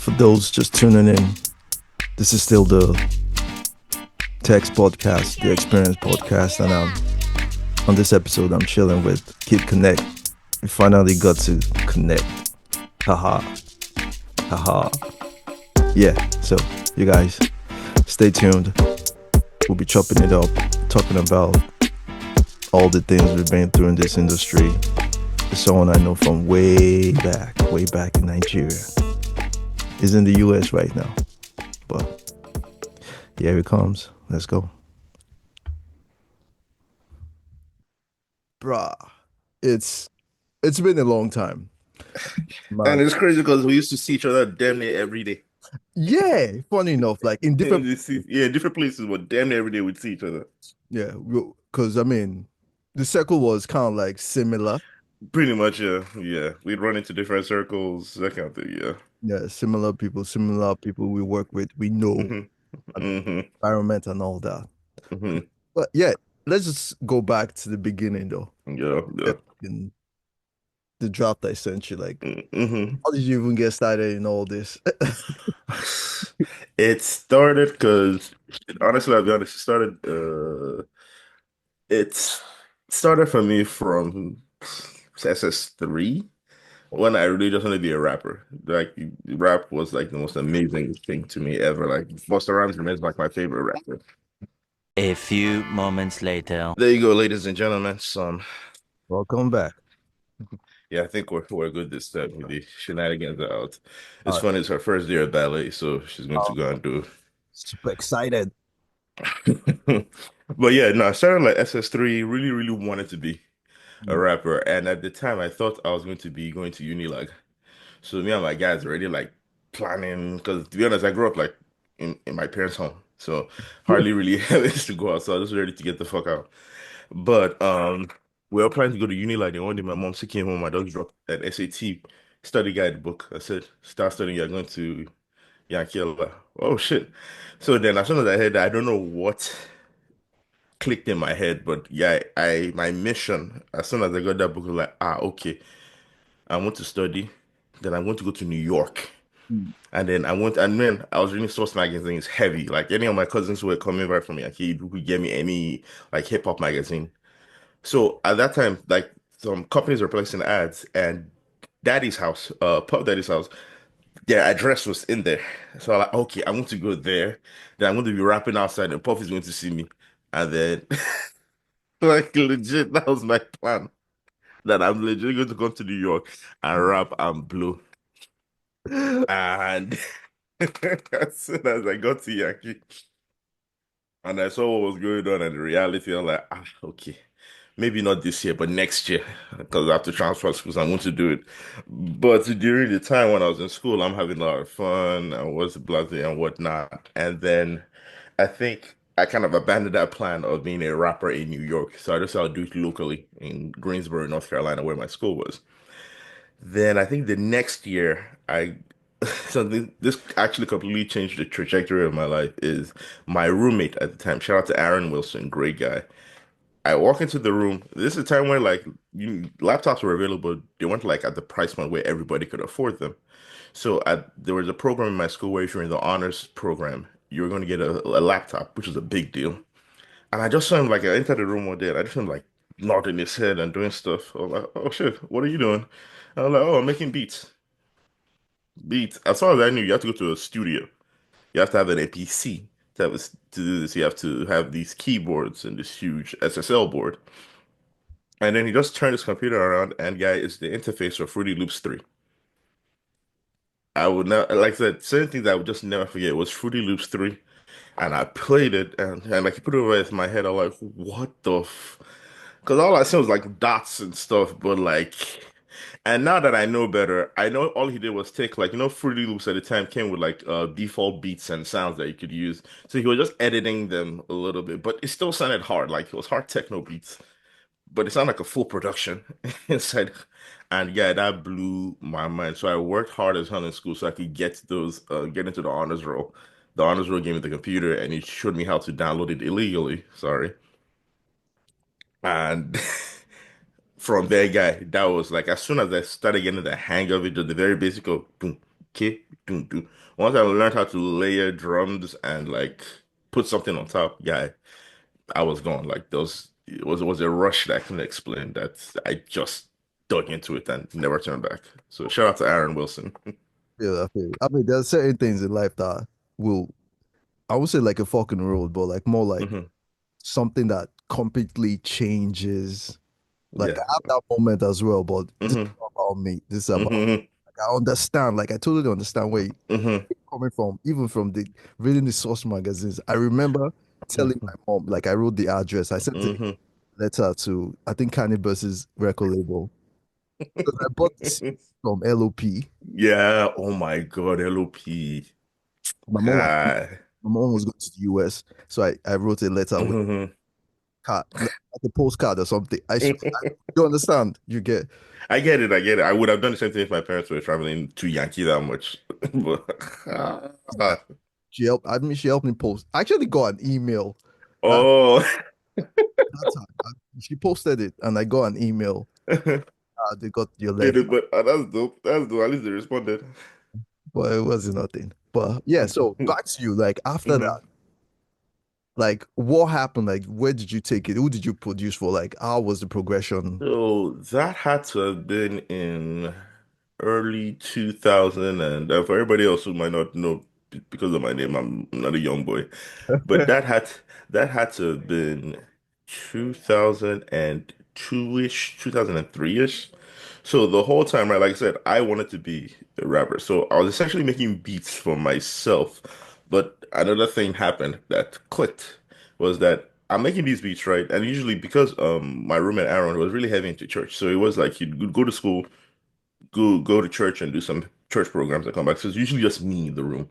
for those just tuning in, this is still the TEx Podcast, the Experience Podcast, and on this episode, I'm chilling with Kid Konnect. We finally got to connect. Haha, haha. Yeah, so you guys, stay tuned. We'll be chopping it up, talking about all the things we've been through in this industry. It's someone I know from way back in Nigeria. He's in the US right now. But here he comes. Let's go. Bruh, it's it's been a long time. And Man. it's crazy because we used to see each other damn near every day. Yeah, funny enough, like in different Yeah, different places, but damn near every day we'd see each other. yeah, because I mean the circle was kind of like similar. Pretty much, yeah. Yeah. We'd run into different circles, that kind of thing, yeah. Yeah, similar people we work with, we know hmm and hmm environment and all that. hmm But yeah, let's just go back to the beginning though. Yeah, yeah. In the draft I sent you, like, hmm how did you even get started in all this? It started because, honestly, I'll be honest, it started for me from SS3 when I really just wanted to be a rapper. Like, rap was like the most amazing thing to me ever. Like, Busta Rhymes remains like my favorite rapper. A few moments later. There you go, ladies and gentlemen. Welcome back. Yeah, I think we're good this time. The shenanigans are out. All It's right. funny, it's her first day of ballet, so she's going to Um, go and do. super excited. But yeah, no, I started like SS3, really, really wanted to be a Mm. rapper. And at the time I thought I was going to be going to uni like so me and my guys already like planning because to be honest, I grew up like in my parents' home. So hardly really having to go out. So I was just ready to get the fuck out. But we were planning to go to uni like the one day my mom she came home, my dog dropped an SAT study guide book. I said, start studying, you're going to Yankee. Oh shit. So then as soon as I heard that, I don't know what clicked in my head, but yeah, I my mission, as soon as I got that book, I was like, okay, I want to study, then I want to go to New York. Mm. And then and then I was reading Source magazines heavy. Like any of my cousins who were coming back from Yankee who could get me any like hip hop magazine. So at that time, like some companies were placing ads and Daddy's house, Puff Daddy's house, their address was in there. So I'm like, okay, I want to go there. Then I'm going to be rapping outside and Puff is going to see me. And then like legit, that was my plan. That I'm legit going to come to New York and rap and blow. And as soon as I got to Yankee and I saw what was going on and the reality, I'm like, okay. Maybe not this year, but next year, because I have to transfer schools. I want to do it. But during the time when I was in school, I'm having a lot of fun and what's blasé and whatnot. And then I think I kind of abandoned that plan of being a rapper in New York. So I just I'll do it locally in Greensboro, North Carolina, where my school was. Then I think the next year, I something this actually completely changed the trajectory of my life. Is my roommate at the time. Shout out to Aaron Wilson, great guy. I walk into the room. This is a time where like laptops were available. They weren't like at the price point where everybody could afford them. So there was a program in my school where if you're in the honors program, you were going to get a laptop, which was a big deal. And I just saw him like I entered the room one day and I just saw him like nodding his head and doing stuff. I was like, oh shit, what are you doing? I was like, oh, I'm making beats. Beats. As far as I knew, you have to go to a studio. You have to have an APC to do this. You have to have these keyboards and this huge SSL board. And then he just turned his computer around and guy is the interface for Fruity Loops 3. I would never, like I said, certain things I would just never forget was Fruity Loops 3. And I played it and like he put it over my head. I'm like, what the f? Because all I saw was like dots and stuff, but like, and now that I know better, I know all he did was take like, Fruity Loops at the time came with like default beats and sounds that you could use. So he was just editing them a little bit, but it still sounded hard. Like it was hard techno beats, but it sounded like a full production inside. And yeah, that blew my mind. So I worked hard as hell in school so I could get into the honors roll. The honors roll gave me the computer and it showed me how to download it illegally. Sorry. And from there, guy, that was like as soon as I started getting the hang of it, just the very basic of boom. okay, do do. Once I learned how to layer drums and like put something on top, yeah, I was gone. Like those, it was a rush that I couldn't explain. That I just dug into it and never turned back. So shout out to Aaron Wilson. Yeah, I feel you. I mean, there's certain things in life that will, I would say like a fucking road, but like more like Hmm. something that completely changes. Like Yeah. I have that moment as well, but this is Hmm. not about me. This is about Hmm. like I understand. Like I totally understand where you're Hmm. coming from, even from the reading the source magazines. I remember telling my mom, like I wrote the address. I sent a Hmm. letter to I think Canibus's record label because I bought this from LOP. Yeah. Oh my God, LOP. My mom was God. my mom was going to the US, so I wrote a letter with Hmm. card, like a postcard or something. You understand? You get. I get it. I get it. I would have done the same thing if my parents were traveling to Yankee that much. But She helped. I mean, she helped me post. I actually got an email that oh, that time. She posted it, and I got an email. They got your get letter, it. But that's dope. That's dope. At least they responded. but it wasn't nothing. But yeah, so back to you. Like after Mhm. that, like what happened? Like where did you take it? Who did you produce for? Like how was the progression? So that had to have been in early 2000, and for everybody else who might not know because of my name, I'm not a young boy. But that had to have been 2002-ish, 2003-ish. So the whole time, right, like I said, I wanted to be a rapper. So I was essentially making beats for myself. But another thing happened that clicked was that I'm making these beats, right? And usually because my roommate Aaron was really heavy into church. So it was like he'd go to school, go to church and do some church programs and come back. So it's usually just me in the room.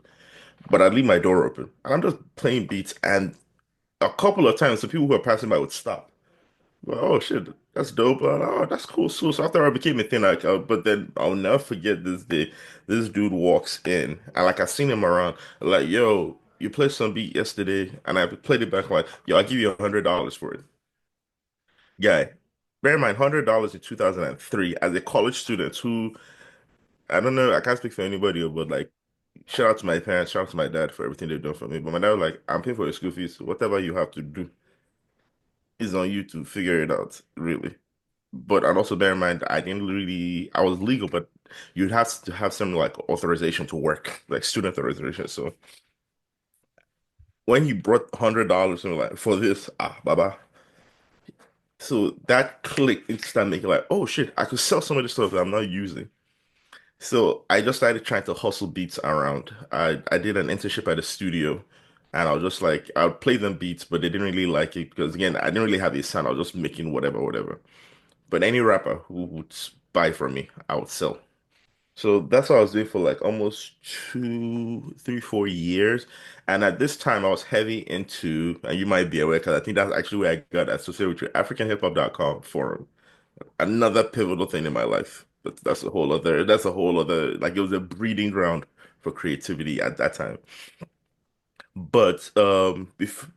But I'd leave my door open and I'm just playing beats and a couple of times the people who are passing by would stop. Well, oh shit, that's dope. Oh, that's cool. So after I became a thing, like, but then I'll never forget this day. This dude walks in, and like I seen him around, like, yo, you played some beat yesterday, and I played it back. Like, yo, I'll give you $100 for it, guy. Bear in mind, $100 in 2003 as a college student who I don't know, I can't speak for anybody, but like, shout out to my parents, shout out to my dad for everything they've done for me. But my dad was like, I'm paying for your school fees. Whatever you have to do is on you to figure it out, really. But and also bear in mind, I was legal, but you'd have to have some like authorization to work, like student authorization. So when he brought $100 and like for this, baba. So that clicked and started making like, oh shit, I could sell some of the stuff that I'm not using. So I just started trying to hustle beats around. I did an internship at a studio and I was just like, I would play them beats, but they didn't really like it because again, I didn't really have a sound. I was just making whatever, whatever. But any rapper who would buy from me, I would sell. So that's what I was doing for like almost 2, 3, 4 years. And at this time, I was heavy into, and you might be aware, because I think that's actually where I got associated with your AfricanHipHop.com forum. Another pivotal thing in my life. That's a whole other, like it was a breeding ground for creativity at that time. But if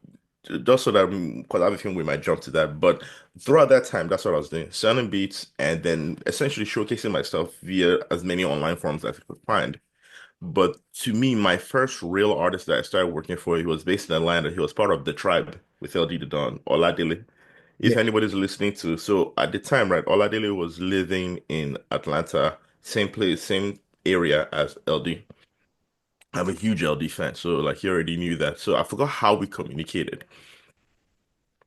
just so that because I have a feeling we might jump to that, but throughout that time, that's what I was doing, selling beats and then essentially showcasing myself via as many online forums as I could find. But to me, my first real artist that I started working for, he was based in Atlanta. He was part of the tribe with LG the Don, Oladele. Yeah, If anybody's listening to, so at the time, right, Oladele was living in Atlanta, same place, same area as LD. I'm a huge LD fan, so like he already knew that. So I forgot how we communicated.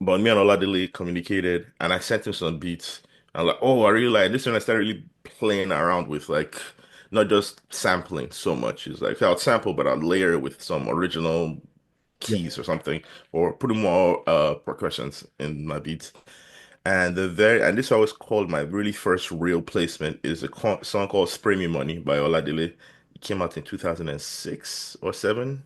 But me and Oladele communicated, and I sent him some beats. I'm like, oh, I really like this. When I started really playing around with like not just sampling so much. It's like I'll sample, but I'll layer it with some original yeah, keys or something, or put more percussions in my beats. And this I was called my really first real placement is a song called "Spray Me Money" by Oladele. It came out in 2006 or seven.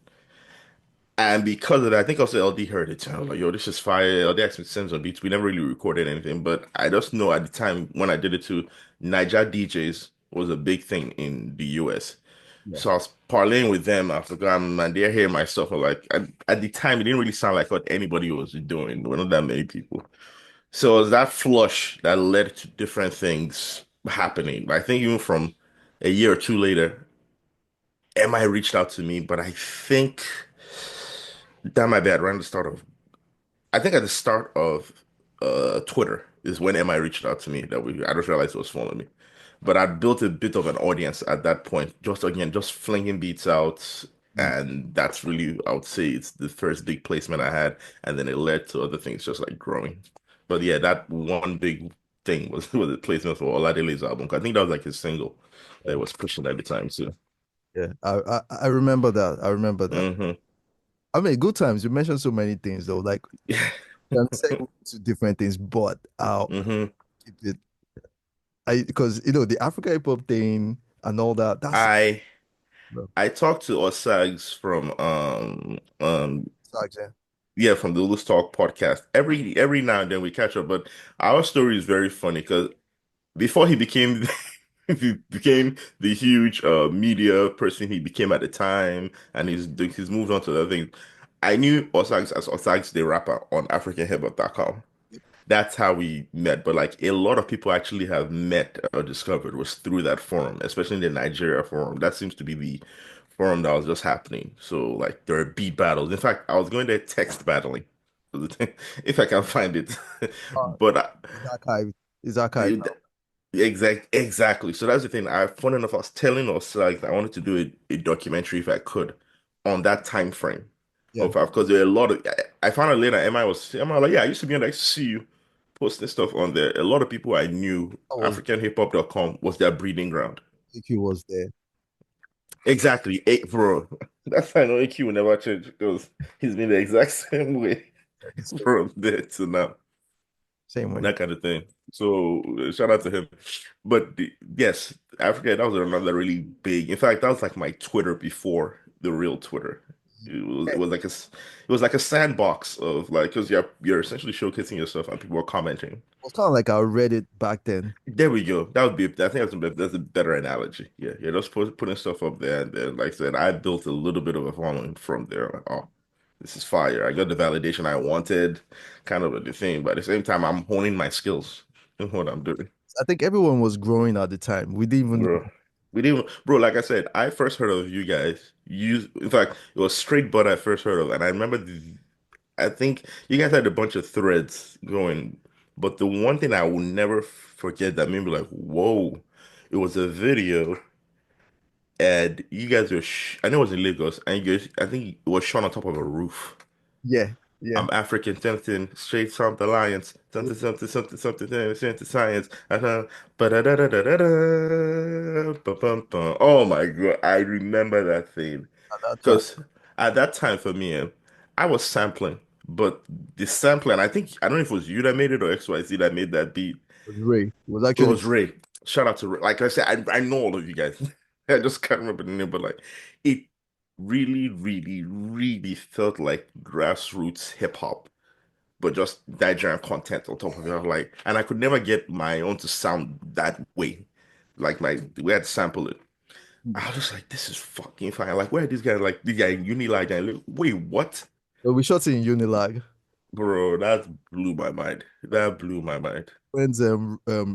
And because of that, I think also LD heard it. And I was like, yo, this is fire. LD asked me to send some beats. We never really recorded anything, but I just know at the time when I did it too, Niger DJs was a big thing in the US. yeah. So I was parlaying with them. I forgot, and they're hearing my stuff. I'm like, at the time, it didn't really sound like what anybody was doing. There were not that many people. So it was that flush that led to different things happening. I think even from a year or two later, MI reached out to me, but I think that might be around the start of I think at the start of Twitter is when MI reached out to me that we I just realized he was following me. But I'd built a bit of an audience at that point, just again, just flinging beats out. Mm. And that's really, I would say it's the first big placement I had. And then it led to other things just like growing. But yeah, that one big thing was the placement for Oladele's album. I think that was like his single that was pushing at the time too. Yeah, I remember that. I remember that. Hmm. I mean, good times. You mentioned so many things though. Like I'm saying to different things, but I'll Hmm. keep it. I because the Africa hip hop thing and all that. That's I no, I talked to Osags from Sergeant. yeah, from the Loose Talk podcast. Every now and then we catch up, but our story is very funny because before he became he became the huge media person he became at the time, and he's moved on to other things. I knew Osags as Osags the rapper on AfricanHipHop.com. That's how we met. But like a lot of people actually have met or discovered was through that forum, especially in the Nigeria forum. That seems to be the forum that was just happening. So like there are beat battles. In fact, I was going there text battling if I can find it. Uh, But it's archived. It's archived now. exactly. So that's the thing. Funny enough, I was telling us like I wanted to do a documentary if I could on that time frame. Yeah. Of because there are a lot of I found out later MI like, yeah, I used to be on there, I used to see you posting stuff on there. A lot of people I knew, I was AfricanHipHop.com was their breeding ground. AQ was there. Exactly. Bro. That's why I know AQ will never change because he's been the exact same way Same, from there to now. same way. That kind of thing. So shout out to him. But yes, Africa, that was another really big. In fact, that was like my Twitter before the real Twitter. Yeah, It was like it was like a sandbox of like because you're essentially showcasing yourself and people are commenting. it was kind of like our Reddit back then. There we go. That would be I think that's a better analogy. Yeah, yeah. Just putting stuff up there and then like I said, I built a little bit of a following from there. Like, oh, this is fire. I got the validation I wanted, kind of the thing. But at the same time, I'm honing my skills in what I'm doing. I think everyone was growing at the time. We didn't even Bro. know. We didn't, bro. Like I said, I first heard of you guys. In fact, it was Straight Bud I first heard of, and I remember. I think you guys had a bunch of threads going, but the one thing I will never forget that made me like, whoa, it was a video, and you guys were. I know it was in Lagos, and you guys, I think it was shot on top of a roof. Yeah, yeah. I'm African, something straight from the Alliance, something, something, something, something, something, science. Ba-da-da-da-da-da, ba-bum-bum. Oh my God, I remember that thing. At that time, Because at that time for me, I was sampling, but the sampling, I don't know if it was you that made it or XYZ that made that beat. it was Ray. It was It actually was Ray. Shout out to Ray. Like I said, I know all of you guys. I just can't remember the name, but like it really, really, really felt like grassroots hip hop but just Nigerian content on top of it. I was like, and I could never get my own to sound that way. Like the way I'd sample it. I was just like, this is fucking fine. Like, where are these guys? Like, this guy Unilag guy. Like, wait, what? so we shot it in Unilag. Bro, that blew my mind. That blew my mind. Friends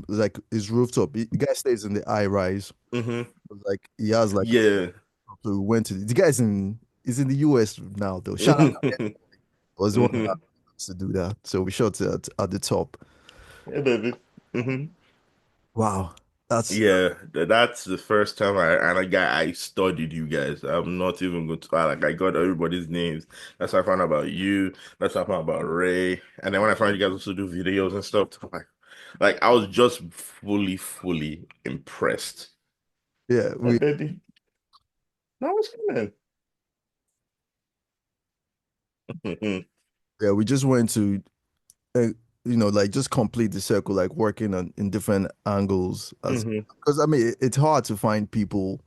like his rooftop. The guy stays in the high rise. Hmm. Like he has like Yeah. so we went to the guy's in he's in the US now though. Shout out Hmm. was the one that Hmm. used to do that. So we shot it at the top. Yeah, baby. Hmm. Wow. That's Yeah, that's the first time I studied you guys. I'm not even going to like I got everybody's names. That's how I found out about you. That's how I found out about Ray. And then when I found you guys also do videos and stuff, I'm like I was just fully impressed. yeah, Hey we baby, now what's going on? yeah, we just went to uh, like just complete the circle, like working on in different angles as Hmm. because I mean it's hard to find people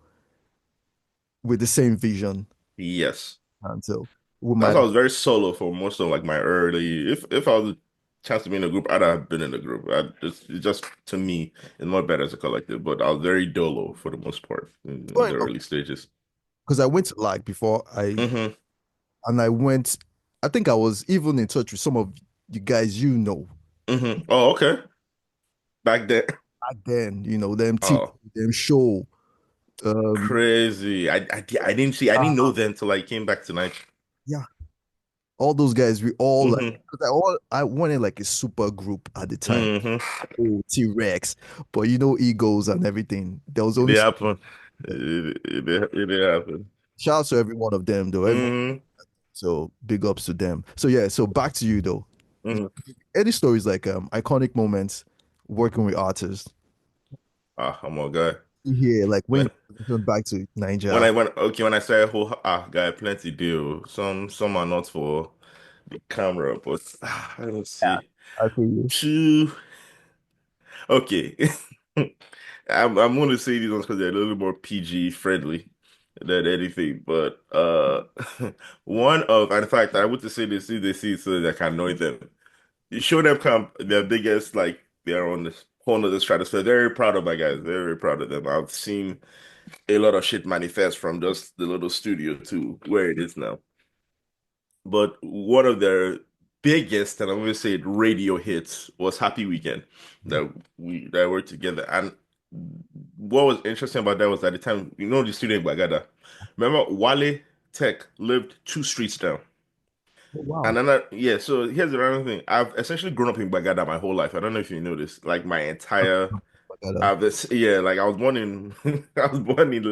with the same vision. Yes. And so we That's might why I was very solo for most of like my early. If I was a chance to be in a group, I'd have been in a group. It's just to me, it's not better as a collective. But I was very dolo for the most part in the early stages. because I went to like before Hmm. I went I think I was even in touch with some of you guys Hmm. Oh, okay. Back then. back then, them teach Oh. them show. Um, Crazy. I didn't know them till I came back tonight. yeah, all those guys, we all like, Mm-hmm. 'cause I wanted like a super group at the time. Mm-hmm. Oh, T-Rex, but egos and everything. There was It only did happen. It did happen. shout out to every one of them though. Mm-hmm. So big ups to them. So yeah, so back to you though. Mm-hmm. Any stories like iconic moments working with artists? Ah, I'm a guy. Yeah, like when Man, you transitioned back to when Nigeria. I went okay, when I started whole guy, plenty deal. Some are not for the camera, but let's Yeah, see. I feel you. Two. Okay. I'm gonna say these ones because they're a little more PG friendly than anything. But one of, in fact, I would to say they see it so that I can annoy them. You show them come their biggest, like they're on the corner of the stratosphere. Very proud of my guys. Very proud of them. I've seen a lot of shit manifest from just the little studio to where it is now. But one of their biggest, and I'm gonna say it, radio hits was Happy Weekend that were together. And what was interesting about that was at the time, the studio in Bagada. Remember, Wale Tech lived two streets down. Oh, And wow. then, yeah, so here's the random thing. I've essentially grown up in Bagada my whole life. I don't know if you know this. Like my entire, yeah, like I was born in, I was born in,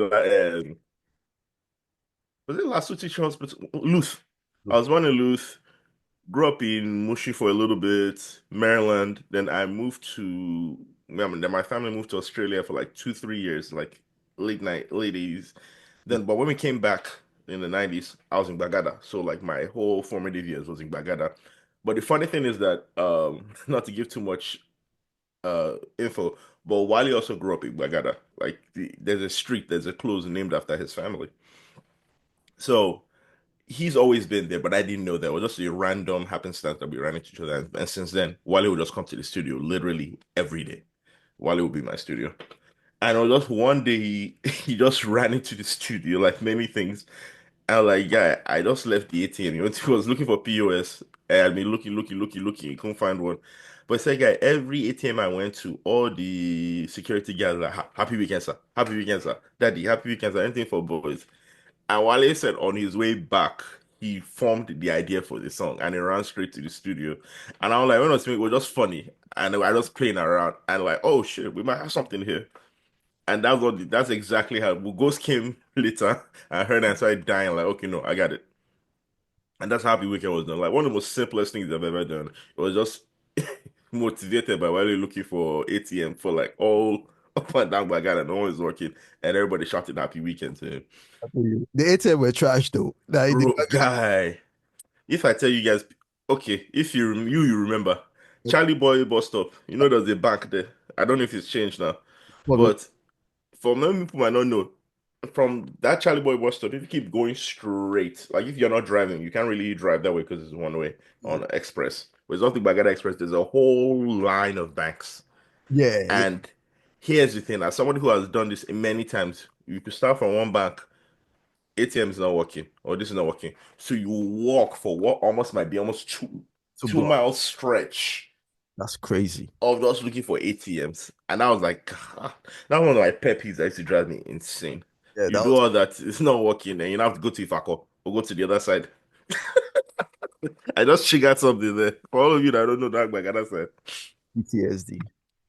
was it Lasuti Hospital? Luth. I was born in Luth. Grew up in Mushi for a little bit, Maryland. Then I moved to, then my family moved to Australia for like 2, 3 years, like late 80s. Then, but when we came back in the 90s, I was in Bagada. So like my whole formative years was in Bagada. But the funny thing is that, not to give too much info, but Wally also grew up in Bagada. Like there's a street, there's a close named after his family. So he's always been there, but I didn't know that. It was just a random happenstance that we ran into each other. And since then, Wale would just come to the studio literally every day. Wale would be in my studio. And it was just one day he just ran into the studio like many things. And like, yeah, I just left the ATM. He was looking for POS. And I'd been looking. He couldn't find one. But it's like, guy, every ATM I went to, all the security guys like, happy weekend, sir. Happy weekend, sir. Daddy, happy weekend, sir. Anything for boys. And Wale said on his way back, he formed the idea for the song and he ran straight to the studio. And I was like, when I was it was just funny. And I was playing around and like, oh shit, we might have something here. And that's exactly how Ghost came later. I heard and started dying, like, okay, no, I got it. And that's how Happy Weekend was done. Like one of the most simplest things I've ever done. It was just motivated by Wale looking for ATM for like all up and down by God and no one is working. And everybody shouted Happy Weekend to him. I feel you. The ATM were trash though. Like, Bro, guy. If I tell you guys, okay, if you remember Charlie Boy bus stop, there's a bank there. I don't know if it's changed now, probably, but for many people might not know, from that Charlie Boy bus stop, if you keep going straight, like if you're not driving, you can't really drive that way because it's one way yeah, on Express. There's nothing but Bagada Express. There's a whole line of banks, yeah, and here's the thing: as someone who has done this many times, you could start from one bank. ATM is not working, or this is not working. So you walk for what almost might be almost two two two block. mile stretch That's crazy. of just looking for ATMs. And I was like, "Ah," that one of my pet peeves that used to drive me insane. Yeah, You that do was all that, it's not working, and you have to go to Ifako or go to the other side. I just triggered something there. For all of you that don't know that, like I said, PTSD.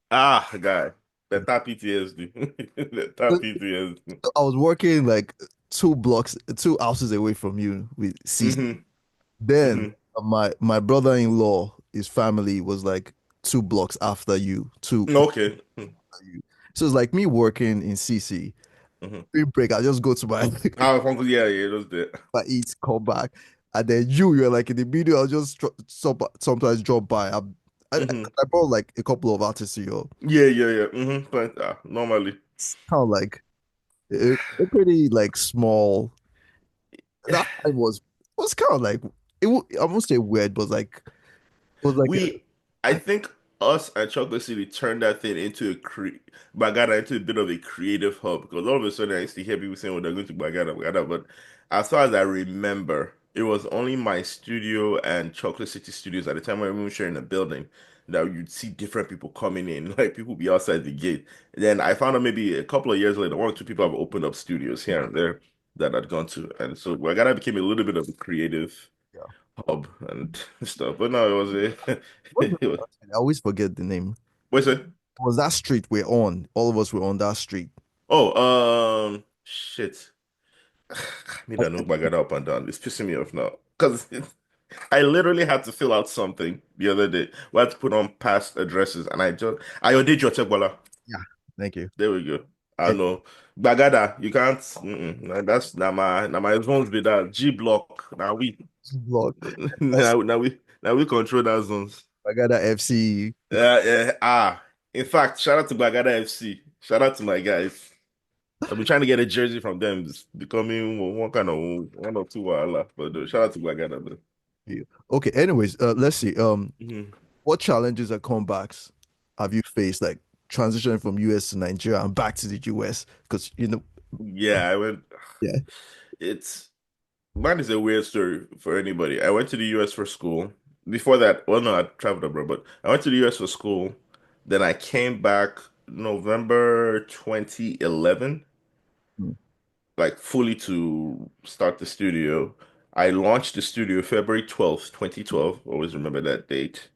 guy, the tap PTSD, the tap PTSD. I was working like 2 blocks, 2 houses away from you with CC. Hmm. Then Hmm. my brother-in-law, his family was like 2 blocks after you, Okay. after you. So it's like me working in CC. Hmm. Free break, I just go to my Yeah, yeah, just that. I eat, come back, and then you're like in the video. I'll just sometimes drop by. Hmm. I brought like a couple of artists to you. Yeah, yeah, yeah. But normally, It's kind of like a pretty like small. That time was kind of like I won't say weird, but it was like we, I think us and Chocolate City turned that thing into Bagada into a bit of a creative hub because all of a sudden I used to hear people saying, "Oh, they're going to Bagada." But as far as I remember, it was only my studio and Chocolate City Studios at the time when we were sharing a building Now you'd see different people coming in, like people be outside the gate. Then I found out maybe a couple of years later, one or two people have opened up studios here and there that I'd gone to. And so Wagana became a little bit of a creative Yeah. hub and stuff. But no, it was a What's it was, I always forget the name. what's it? Was that street we're on? All of us were on that street. Oh, shit. Me I, that know Bagada up and down. It's pissing me off now. Because I literally had to fill out something the other day. We had to put on past addresses, and I did your Teck-Zilla. yeah. Thank you. There we go. I And know. Bagada, you can't. That's now my zones be that G block. Now we blog. That's now we control that zones. I got that FC. Yeah. In fact, shout out to Bagada FC. Shout out to my guys. I've been trying to get a jersey from them. It's becoming one kind of one or two wahala. But shout out to Bagada, man. Okay. Anyways, let's see. Mhm. What challenges or comebacks have you faced, like transitioning from US to Nigeria and back to the US? Because Yeah, I went. yeah. It's Mine is a weird story for anybody. I went to the US for school. Before that, well, no, I traveled abroad, but I went to the US for school. Then I came back November 2011, Mm. like fully to start the studio. I launched the studio February 12th, 2012. Always remember that date.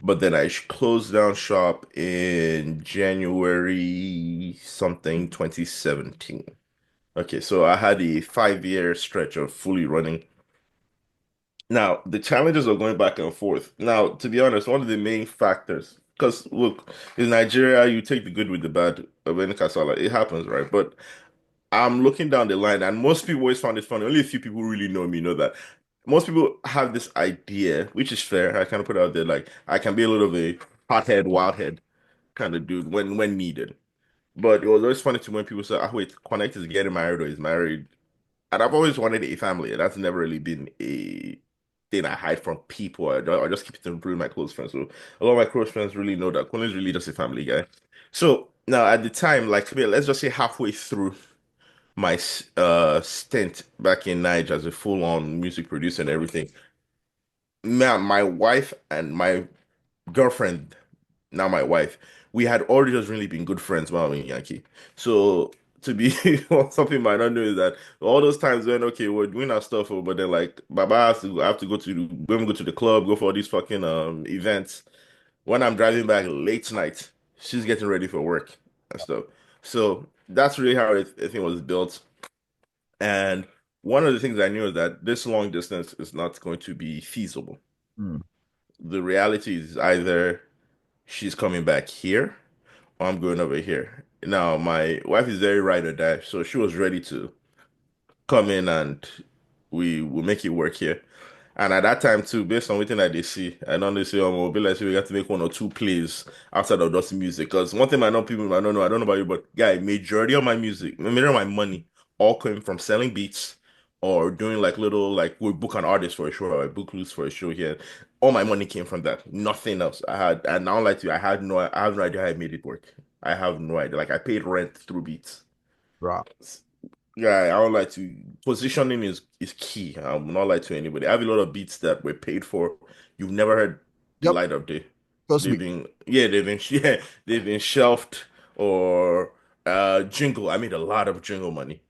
But then I closed down shop in January something 2017. Okay, so I had a 5 year stretch of fully running. Now, the challenges are going back and forth. Now, to be honest, one of the main factors, because look, in Nigeria, you take the good with the bad of any casala. It happens, right? But I'm looking down the line, and most people always found it funny. Only a few people really know me know that. Most people have this idea, which is fair. I kind of put it out there, like I can be a little bit hothead, wildhead kind of dude when needed. But it was always funny to me when people say, "Ah, wait, Connect is getting married or is married." And I've always wanted a family. And that's never really been a thing I hide from people. I just keep it to my close friends. So a lot of my close friends really know that Colin's really just a family guy. So now at the time, like let's just say halfway through my stint back in Niger as a full-on music producer and everything, man, my wife and my girlfriend, now my wife, we had already just really been good friends while in Yankee. So to be something might not know is that all those times when okay, we're doing our stuff, but then like Baba I have to go to when we go to the club, go for all these fucking events. When I'm driving back late night, she's getting ready for work and stuff. So that's really how I think was built. And one of the things I knew is that this long distance is not going to be feasible. Mm. The reality is either she's coming back here or I'm going over here. Now, my wife is very ride or die, so she was ready to come in and we will make it work here. And at that time too, based on everything that they see, I know they say, oh, we'll be like, so we got to make one or two plays outside of just music. Because one thing I know people I don't know about you, but guy, majority of my music, majority of my money all came from selling beats or doing like little like we book an artist for a show or I book loose for a show here. All my money came from that. Nothing else. And now like you, I have no idea how I made it work. I have no idea. Like I paid rent through beats. Right. Yeah, I don't like to positioning is key. I'm not like to anybody. I have a lot of beats that were paid for. You've never heard the Yep. light of day. Trust me. They've been shelved or jingle. I made a lot of jingle money.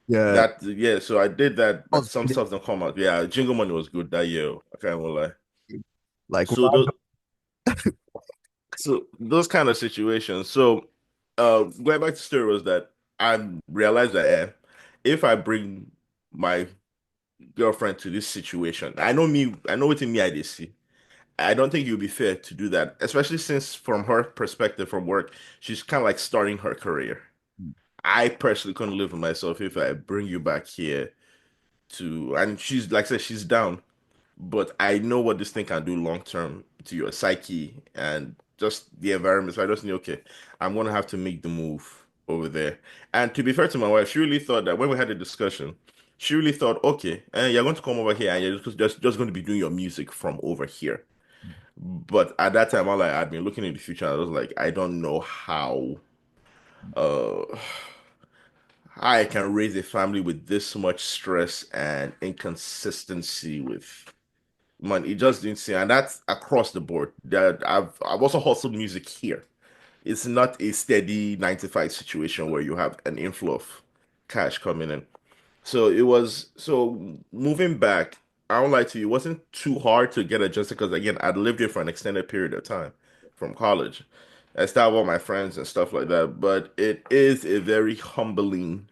Yeah. That yeah, so I did that, but Oh, some stuff don't come out. Yeah, jingle money was good that year. I can't even lie. like So those kind of situations. So going back to story was that I realized that if I bring my girlfriend to this situation. I know what in me I did see. I don't think it would be fair to do that, especially since from her perspective from work, she's kind of like starting her career. I personally couldn't live with myself if I bring you back here and she's like I said, she's down, but I know what this thing can do long term to your psyche and just the environment. So I just knew, okay, I'm gonna have to make the move over there. And to be fair to my wife, she really thought that when we had a discussion, she really thought, okay, you're going to come over here and you're just going to be doing your music from over here. But at that time, I'd been looking in the future and I was like, I don't know uh I can raise a family with this much stress and inconsistency man, it just didn't see, and that's across the board. That I've also hustled music here. It's not a steady 9 to 5 situation where you have an inflow of cash coming in. So it was so moving back, I don't lie to you, it wasn't too hard to get adjusted because again, I'd lived here for an extended period of time from college. I still have all my friends and stuff like that, but it is a very humbling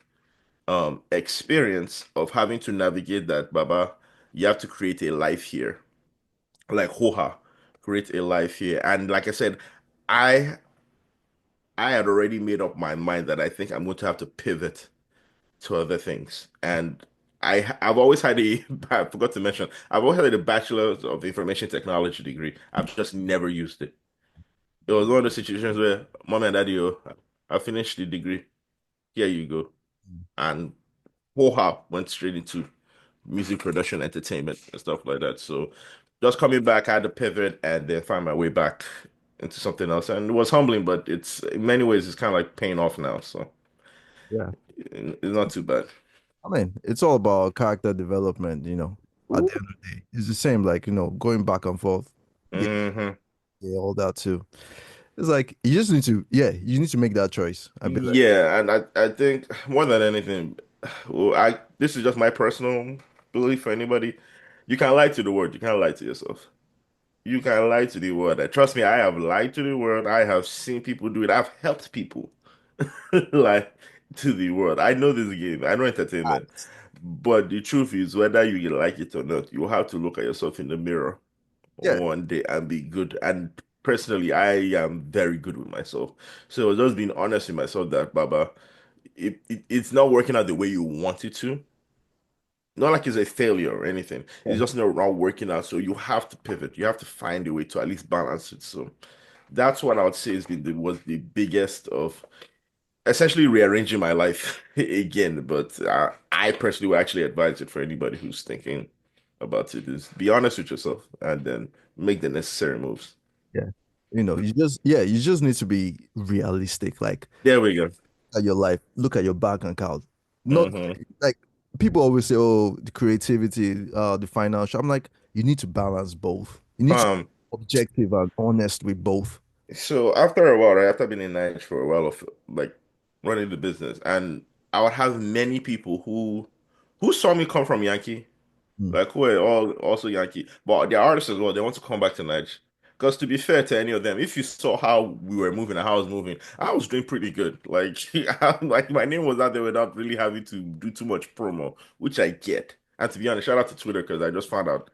experience of having to navigate that, Baba. You have to create a life here. Like Hoha, create a life here. And like I said, I I had already made up my mind that I think I'm going to have to pivot to other things. And I've always had a I forgot to mention, I've always had a Bachelor of Information Technology degree. I've just never used it. It was one of those situations where mom and daddy, oh, I finished the degree. Here you go. And Hoha went straight into music production, entertainment, and stuff like that. So just coming back, I had to pivot and then find my way back into something else. And it was humbling, but it's in many ways it's kind of like paying off now. So Yeah. it's not too bad. I mean, it's all about character development, at the end of the day. It's the same, like, going back and forth. Yeah, Hmm. yeah, all that too. It's like you just need to, yeah, you need to make that choice. I be like, Yeah, and I think more than anything, well, I this is just my personal belief for anybody. You can lie to the world, you can't lie to yourself. You can lie to the world. And trust me, I have lied to the world. I have seen people do it. I've helped people lie to the world. I know this game. I know entertainment. But the truth is, whether you like it or not, you have to look at yourself in the mirror yeah, one day and be good. And personally, I am very good with myself. So just being honest with myself that, Baba, it's not working out the way you want it to. Not like it's a failure or anything. yeah, It's just not working out. So you have to pivot. You have to find a way to at least balance it. So that's what I would say was the biggest of essentially rearranging my life again. But I personally would actually advise it for anybody who's thinking about it is be honest with yourself and then make the necessary moves. yeah. You just need to be realistic. Like, There we go. at your life, look at your bank account. Not Hmm. like people always say, oh, the creativity, the financial. I'm like, you need to balance both. You need to be Um, objective and honest with both. so after a while, right, after being in Nigeria for a while of like running the business, and I would have many people who saw me come from Yankee, Mm. like who were all also Yankee, but they're artists as well. They want to come back to Nigeria. Because to be fair to any of them, if you saw how we were moving and how I was moving, I was doing pretty good. Like, like my name was out there without really having to do too much promo, which I get. And to be honest, shout out to Twitter because I just found out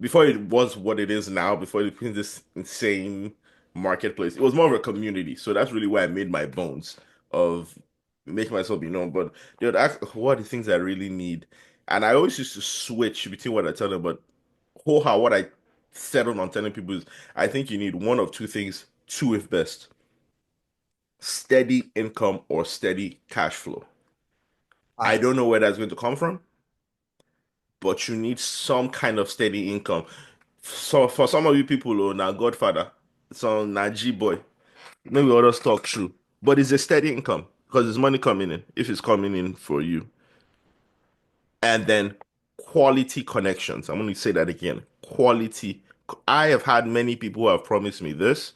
before it was what it is now, before it became this insane marketplace, it was more of a community. So that's really why I made my bones of making myself be known. But they would ask, what are the things I really need? And I always used to switch between what I tell them, but wholehearted, what I settled on telling people is I think you need one of two things, two if best, steady income or steady cash flow. I Ah, don't know where that's going to come from, but you need some kind of steady income. So for some of you people who now Godfather, some Naji boy, maybe others talk true, but it's a steady income because there's money coming in if it's coming in for you, and then quality connections. I'm going to say that again, quality. I have had many people who have promised me this.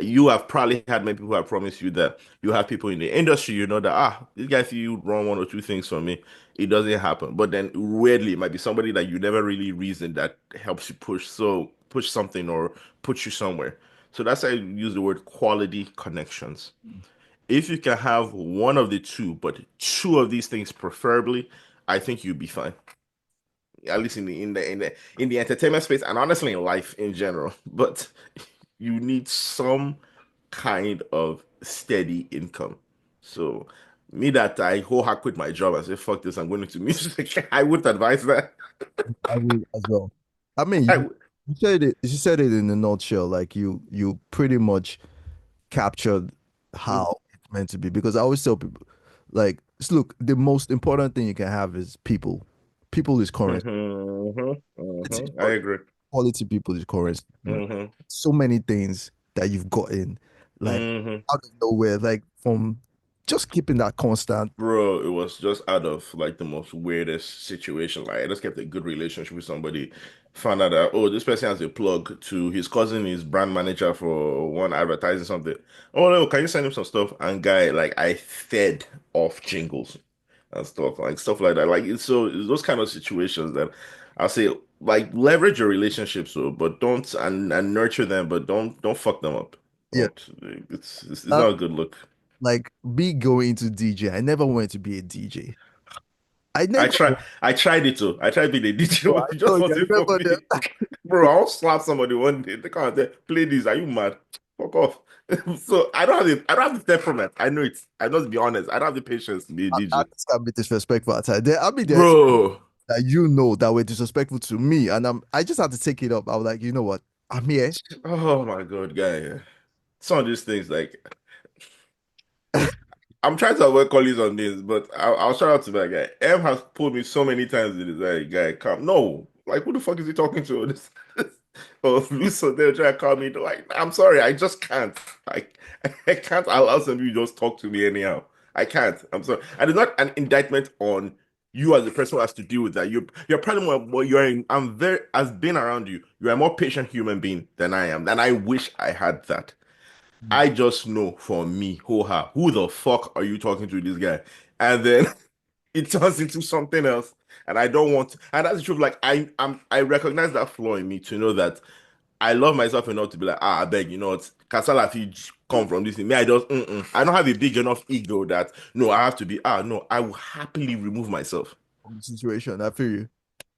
You have probably had many people who have promised you that you have people in the industry, you know that this guy see you run one or two things for me. It doesn't happen. But then weirdly it might be somebody that you never really reasoned that helps you push something or put you somewhere. So that's why I use the word quality connections. If you can have one of the two, but two of these things preferably, I think you'd be fine. At least in the entertainment space and honestly in life in general. But you need some kind of steady income. So me that I wholeheartedly quit my job and say fuck this, I'm going into music. I would advise that. I will as well. I mean, I you would. you said it. You said it in a nutshell. Like you pretty much captured how it's meant to be. Because I always tell people, like, look, the most important thing you can have is people. People is currency. Quality, I agree. quality people is currency. Hmm. So many things that you've gotten, like Hmm. out of nowhere, like from just keeping that constant. Bro, it was just out of like the most weirdest situation. Like I just kept a good relationship with somebody. Found out that oh, this person has a plug to his cousin is brand manager for one advertising something. Oh no, can you send him some stuff? And guy, like I fed off jingles and stuff like that. Like it's those kind of situations that I'll say like leverage your relationships, so but don't and nurture them, but don't fuck them up. Yeah. Don't it's Uh, not a good look. like me going into DJ, I never wanted to be a DJ. I I never. try I tried it too. I tried being a DJ, Oh, I but it just told you, I wasn't for remember me. that. Bro, I'll slap somebody one day. They can't say, play this. Are you mad? Fuck off. So I don't have the temperament. I know it. I know to be honest. I don't have the patience to be a I DJ. just can't be disrespectful at times. I mean, there's Bro. that that were disrespectful to me, and I just had to take it up. I was like, you know what? I'm here. Oh my God, guy. Some of these things like I'm trying to avoid calling on names, but I'll shout out to that guy. M has pulled me so many times with this guy. Come, no, like who the fuck is he talking to? This, oh, so they're trying to call me. Like, I'm sorry, I just can't. Like, I can't allow some people just talk to me anyhow. I can't. I'm sorry, and it's not an indictment on you as the person who has to deal with that. You're probably more. You're. I'm very as being around you. You're a more patient human being than I am, and I wish I had that. I just know for me, who the fuck are you talking to this guy? And then it turns into something else. And I don't want and that's the truth. Like I recognize that flaw in me to know that I love myself enough to be like, I beg, you know what, Kasala if you come from this thing. Me, I just I don't have a big enough ego that no, I have to be no, I will happily remove myself. Situation. I feel you.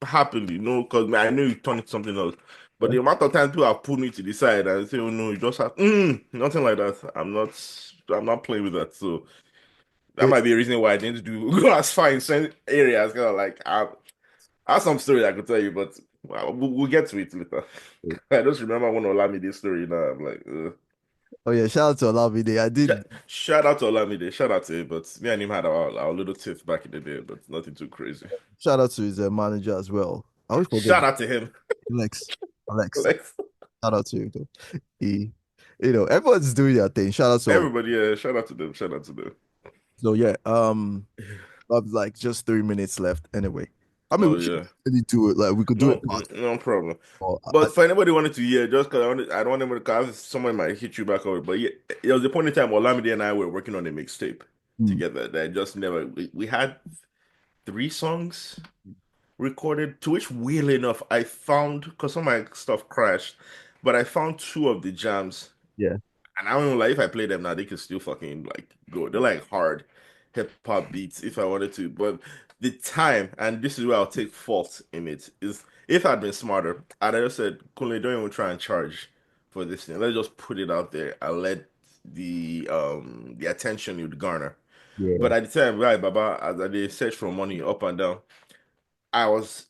Happily, no, because I know you turn it to something else. But the amount of times people have pulled me to the side and say, "Oh no, you just have nothing like that." I'm not playing with that. So that Yeah. might be a reason why I didn't do go as far in certain areas. Kind of like I have some story I could tell you, but we'll get to it later. I just remember when Olamide story now. I'm like, Oh yeah, shout out to Olamide. I did. shout out to Olamide, shout out to him. But me and him had our little tiff back in the day, but nothing too crazy. Shout out to his manager as well. I always forget Shout out to him. Alex. Alex. Like Shout out to him though. He, everyone's doing their thing. Shout out to all. everybody, yeah, shout out to them. Shout out to them. So yeah, I've like just 3 minutes left. Anyway, I mean, Oh we should yeah. really do it. Like we could do No, it part. no problem. Or But for anybody wanted to hear, just because I don't want them to, cause someone might hit you back over. But yeah, it was the point in time Olamide and I were working on a mixtape Hmm, together that just never, we had 3 songs recorded, to which weirdly enough, I found, because some of my stuff crashed, but I found two of the jams. yeah. And I don't know, like, if I play them now, they could still fucking, like, go. They're like hard hip hop beats if I wanted to. But the time, and this is where I'll take fault in it, is if I'd been smarter, I'd have said, Kunle, don't even try and charge for this thing. Let's just put it out there and let the attention it would garner. Yeah. But at the time, right, Baba, as I did search for money up and down, I was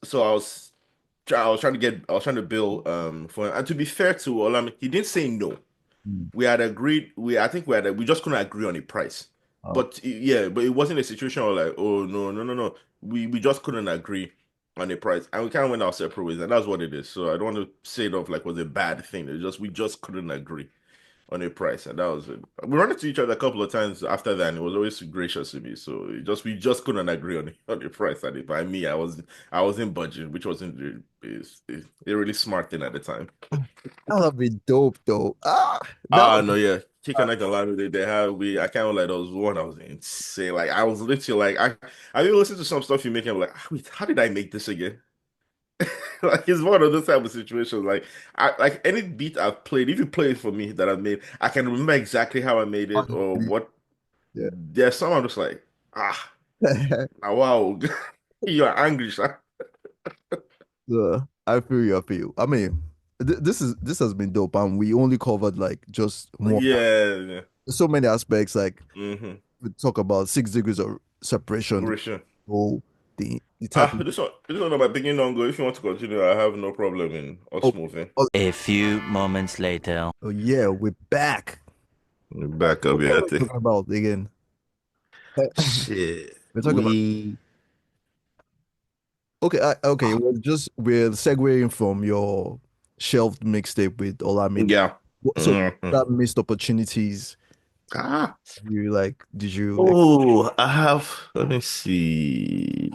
trying to I was trying to bill for him. And to be fair to Olam, he didn't say no. Hmm. We had agreed. I think we just couldn't agree on a price. Oh, But yeah, but it wasn't a situation where like, oh no, no, no, no. We just couldn't agree on a price, and we kind of went our separate ways, and that's what it is. So I don't want to say it off like it was a bad thing. It's just we just couldn't agree on a price, and that was it. We ran into each other a couple of times after that, and it was always gracious to me. So we just couldn't agree on the price at it. By me, I wasn't budging, which wasn't a really smart thing at the time. that'd be dope though. That Ah, would no, be, yeah. Kid Konnect and Lime, they have I can't like those one. I was insane. Like I was literally like I even listened to some stuff you make. I'm like, wait, how did I make this again? Like it's one of those type of situations. Like I like any beat I've played, if you play it for me that I've made, I can remember exactly how I made it or what. yeah. There's some I'm just like, wow, you're angry, sir. I feel you. I feel you. I mean, this has been dope, and we only covered like just one. Yeah, yeah. So many aspects. Like Mm-hmm. we talk about 6 degrees of separation, For sure. oh, the type of This one my beginning on go. If you want to continue, I have no problem in oh, us moving. A few moments later. oh yeah, we're back. Back up, What yeah, I are we think. talking about again? Shit. We're talking about We okay, okay. We're segueing from your shelved mixtape with Olamide. yeah. So Mhm. that missed opportunities Ah. You like, did you like, Oh, I have. Let me see.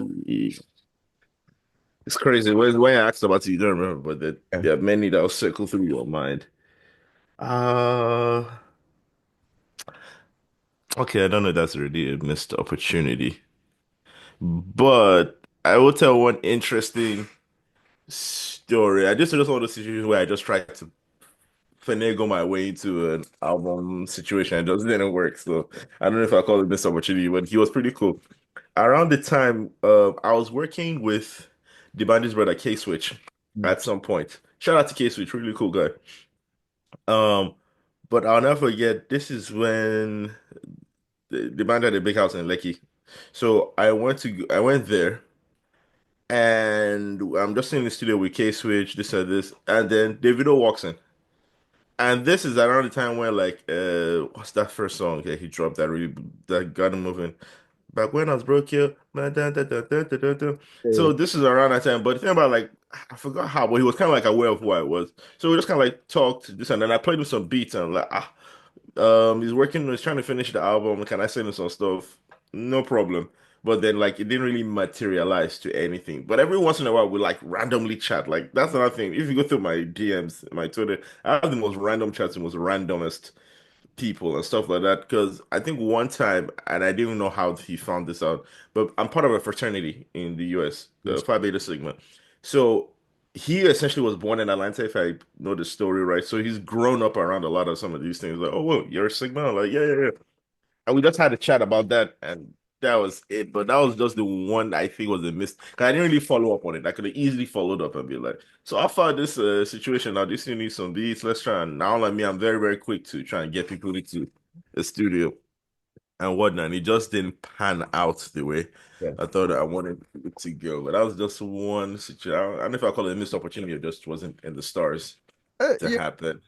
It's crazy. When I asked about it, you don't remember, but yeah. there are many that will circle through your mind. Uh, okay, I don't know if that's really a missed opportunity, but I will tell one interesting story. I just one of those situations where I just tried to finagle my way into an album situation. It just didn't work. So I don't know if I call it missed opportunity, but he was pretty cool. Around the time I was working with the bandit's brother K Switch Mm. at some point. Shout out to K Switch, really cool guy. Um, but I'll never forget. This is when the band had a big house in Lekki. So I went there and I'm just in the studio with K Switch, this and this, and then Davido walks in. And this is around the time where like what's that first song that he dropped that got him moving? Back when I was broke, yeah. Da, da, da, da, da, da, da. Yeah. So this is around that time. But the thing about like I forgot how, but he was kind of like aware of who I was. So we just kind of like talked this and then I played him some beats and like he's trying to finish the album. Can I send him some stuff? No problem. But then like it didn't really materialize to anything. But every once in a while we like randomly chat. Like that's another thing. If you go through my DMs, my Twitter, I have the most random chats, the most randomest people and stuff like that. Because I think one time, and I didn't know how he found this out, but I'm part of a fraternity in the US, Yes. Phi Beta Sigma. So he essentially was born in Atlanta, if I know the story right. So he's grown up around a lot of some of these things. Like, oh, well, you're a Sigma? I'm like, yeah, yeah, yeah. And we just had a chat about that, and that was it. But that was just the one I think was a miss. 'Cause I didn't really follow up on it. I could have easily followed up and be like, so I found this situation now. This you need some beats. Let's try. And now, like me, I'm very, very quick to try and get people into a studio and whatnot. And it just didn't pan out the way Yeah. I thought I wanted it to go. But that was just one situation. I don't know if I call it a missed opportunity or just wasn't in the stars to Yeah. happen.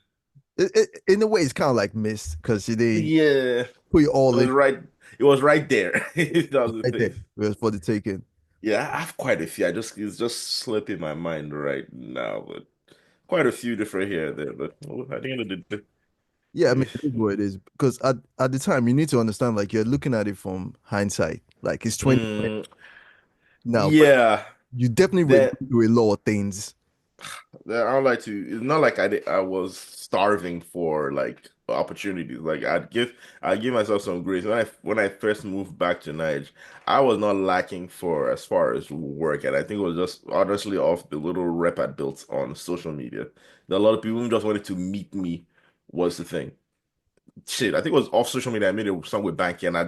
In a way, it's kind of like missed because they Yeah, it put you all was in right. It was right there. That was the right there thing. for the taking. Yeah, I have quite a few. It's just slipping my mind right now, but quite a few different here and there. But at the end of the Yeah, I mean, day, it is what it is. Because at the time, you need to understand, like, you're looking at it from hindsight. Like, it's 2020 mm, now, but yeah, you definitely were that going through a lot of things. I don't like to. It's not like I was starving for like opportunities. Like I'd give myself some grace. When I first moved back to Niger, I was not lacking for as far as work, and I think it was just honestly off the little rep I built on social media. That a lot of people who just wanted to meet me was the thing. Shit, I think it was off social media. I made a song with Banky, and I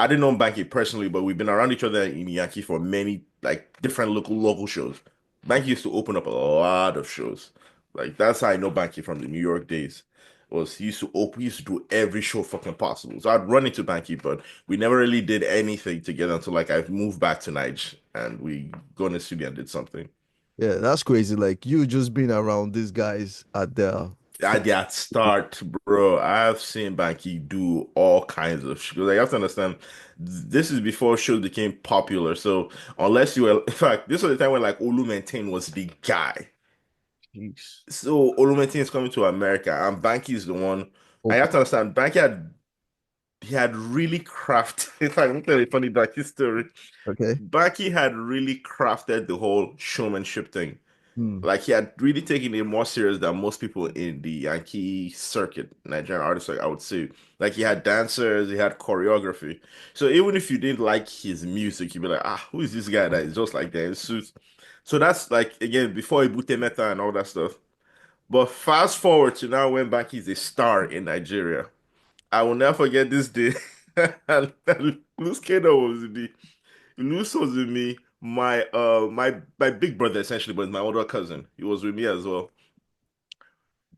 didn't know Banky personally, but we've been around each other in Yankee for many like different local shows. Banky used to open up a lot of shows. Like that's how I know Banky from the New York days. Was he used to do every show fucking possible. So I'd run into Banky, but we never really did anything together until like I moved back to Niger and we go in the studio and did something. Yeah, that's crazy. Like, you just being around these guys at their At that start, bro, I've seen Banky do all kinds of shows. Like, you have to understand, this is before shows became popular. So, unless you were, in fact, this was the time when like Olu Maintain was the guy. Jeez. So, Olu Maintain is coming to America, and Banky is the one. I Open. have to understand, he had really crafted. In fact, let me tell you a funny Banky story. Okay. Banky had really crafted the whole showmanship thing. Hmm. Like he had really taken it more serious than most people in the Yankee circuit, Nigerian artists, like I would say. Like he had dancers, he had choreography. So even if you didn't like his music, you'd be like, ah, who is this guy that is just like that in suits? So that's like again before Ebute Meta and all that stuff. But fast forward to now when Banky is a star in Nigeria. I will never forget this day. And Luz Kano was with me. Luz was with me. My big brother essentially, but my older cousin. He was with me as well.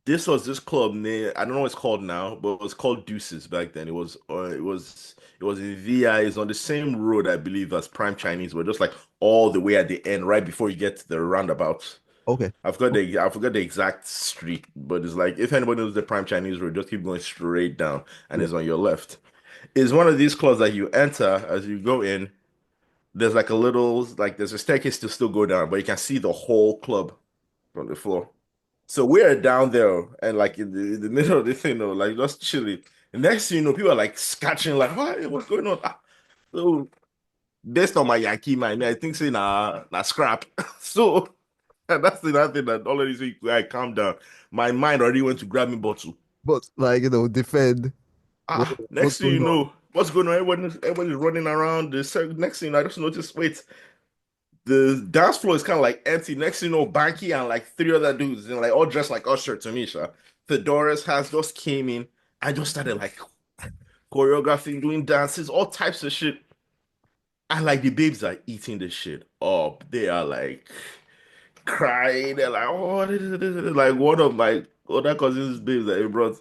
This club near I don't know what it's called now, but it was called Deuces back then. It was in VI. It's on the same road I believe as Prime Chinese, but just like all the way at the end, right before you get to the roundabout. Okay. I forgot the exact street, but it's like if anybody knows the Prime Chinese road, just keep going straight down and Yeah. it's on your left. It's one of these clubs that you enter as you go in. There's like a little like there's a staircase to still go down, but you can see the whole club from the floor. So we're down there and like in the middle of the thing, though, like just chilling. The next thing you know, people are like scratching, like, "What? What's going on?" So based on my Yankee mind, I think say na scrap. So and that's the other thing that already say I calm down. My mind already went to grab me bottle. But like, defend what's Next thing you going on. know, what's going on? Everybody's running around. Next thing I just noticed, wait, the dance floor is kind of like empty. Next thing you know, Banky and like three other dudes, like all dressed like Usher to me, sha. Fedoras has just came in. I just started like choreographing, doing dances, all types of shit. And like the babes are eating the shit up. They are like crying. They're like, oh, like one of my other cousins' babes that he brought.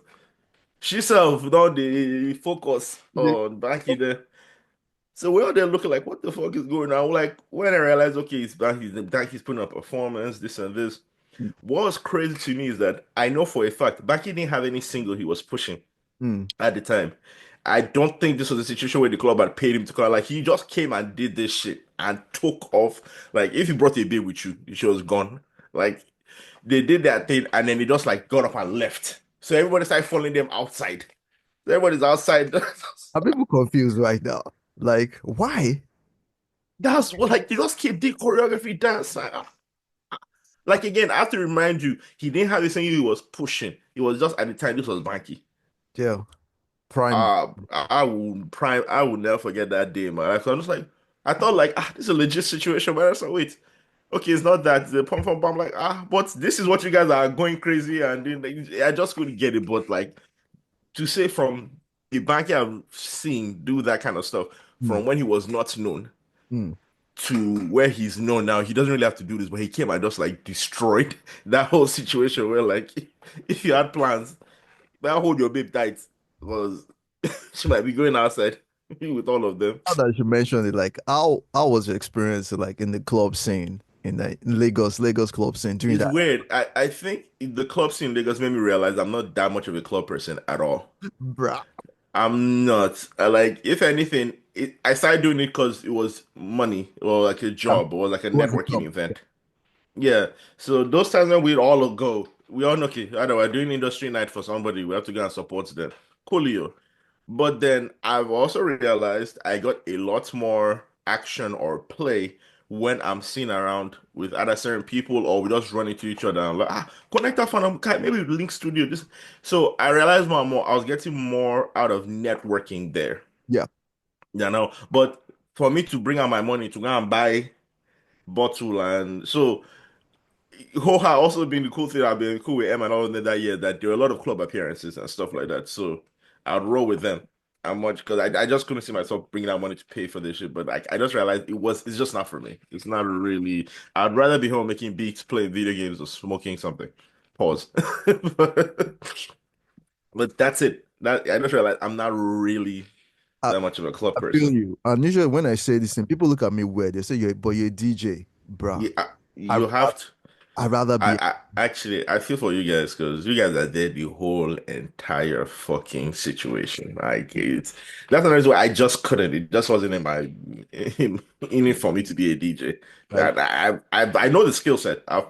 She self don't the focus They- on Banky there. So we're all there looking like, what the fuck is going on? Like when I realized, okay, it's Banky's putting up a performance, this and this. What was crazy to me is that I know for a fact Banky didn't have any single he was pushing Hmm. at the time. I don't think this was a situation where the club had paid him to come. Like he just came and did this shit and took off. Like if you brought a babe with you, she was gone. Like they did that thing and then they just like got up and left. So everybody started following them outside. Everybody's outside. Are people confused right now? Like, why? That's what like they just keep the choreography dance. Like again, I have to remind you, he didn't have this thing he was pushing. It was just at the time this was Banky. Yeah, prime. I will never forget that day, man. So I'm just like, I thought like, this is a legit situation, but I was like, wait, okay, it's not that the pom pom pom. Like, but this is what you guys are going crazy and doing. Like, I just couldn't get it. But like to say from the bank I've seen do that kind of stuff Hmm. from when he was not known Hmm. to where he's known now, he doesn't really have to do this, but he came and just like destroyed that whole situation where like if you had plans, that hold your babe tight was she might be going outside with all of them. Now that you mentioned it, like, how was your experience like in the club scene in the Lagos club scene during It's that? weird. I think the club scene in Lagos made me realize I'm not that much of a club person at all. Bruh. I'm not. Like, if anything, I started doing it because it was money or like a Um, job or like a it was a networking club. event. Yeah. So those times when we'd all go, we all know, okay, either we're doing industry night for somebody, we have to go and support them. Coolio. But then I've also realized I got a lot more action or play when I'm seen around with other certain people or we just run into each other and like, connect that fan, maybe link studio. This. So I realized more and more I was getting more out of networking there, Yeah. you know. But for me to bring out my money to go and buy bottle and so Hoha also been the cool thing. I've been cool with Em and all of that year that there were a lot of club appearances and stuff like that. So I'd roll with them. How much because I just couldn't see myself bringing out money to pay for this shit. But I just realized it's just not for me. It's not really. I'd rather be home making beats, playing video games, or smoking something. Pause. But that's it. That I just realized I'm not really I, that much of a club I feel person. you. And usually when I say this thing, people look at me weird. They say you're a DJ, bruh. Yeah, I you have to. I'd rather be I feel for you guys because you guys are there the whole entire fucking situation. Like it's that's the reason why I just couldn't. It just wasn't in it for me to be a DJ. like I know the skill set. I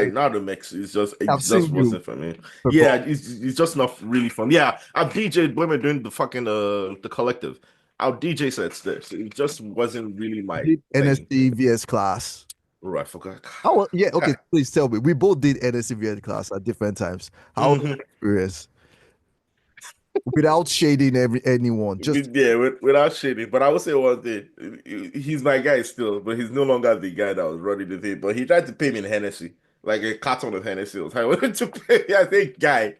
know the mix. It I've just seen you wasn't for me. perform. Yeah, it's just not really fun. Yeah, I've DJed when we're doing the fucking the collective. Our DJ sets there. So it just wasn't really my Did thing. NSC VS class. Oh, I forgot. Oh yeah, okay. Please tell me. We both did NSC VS class at different times. How was Mhm. your experience? Without shading anyone, just Yeah, without shading. But I will say one thing. He's my guy still, but he's no longer the guy that was running the thing. But he tried to pay me in Hennessy, like a carton of Hennessy. I wanted to pay. I think, guy.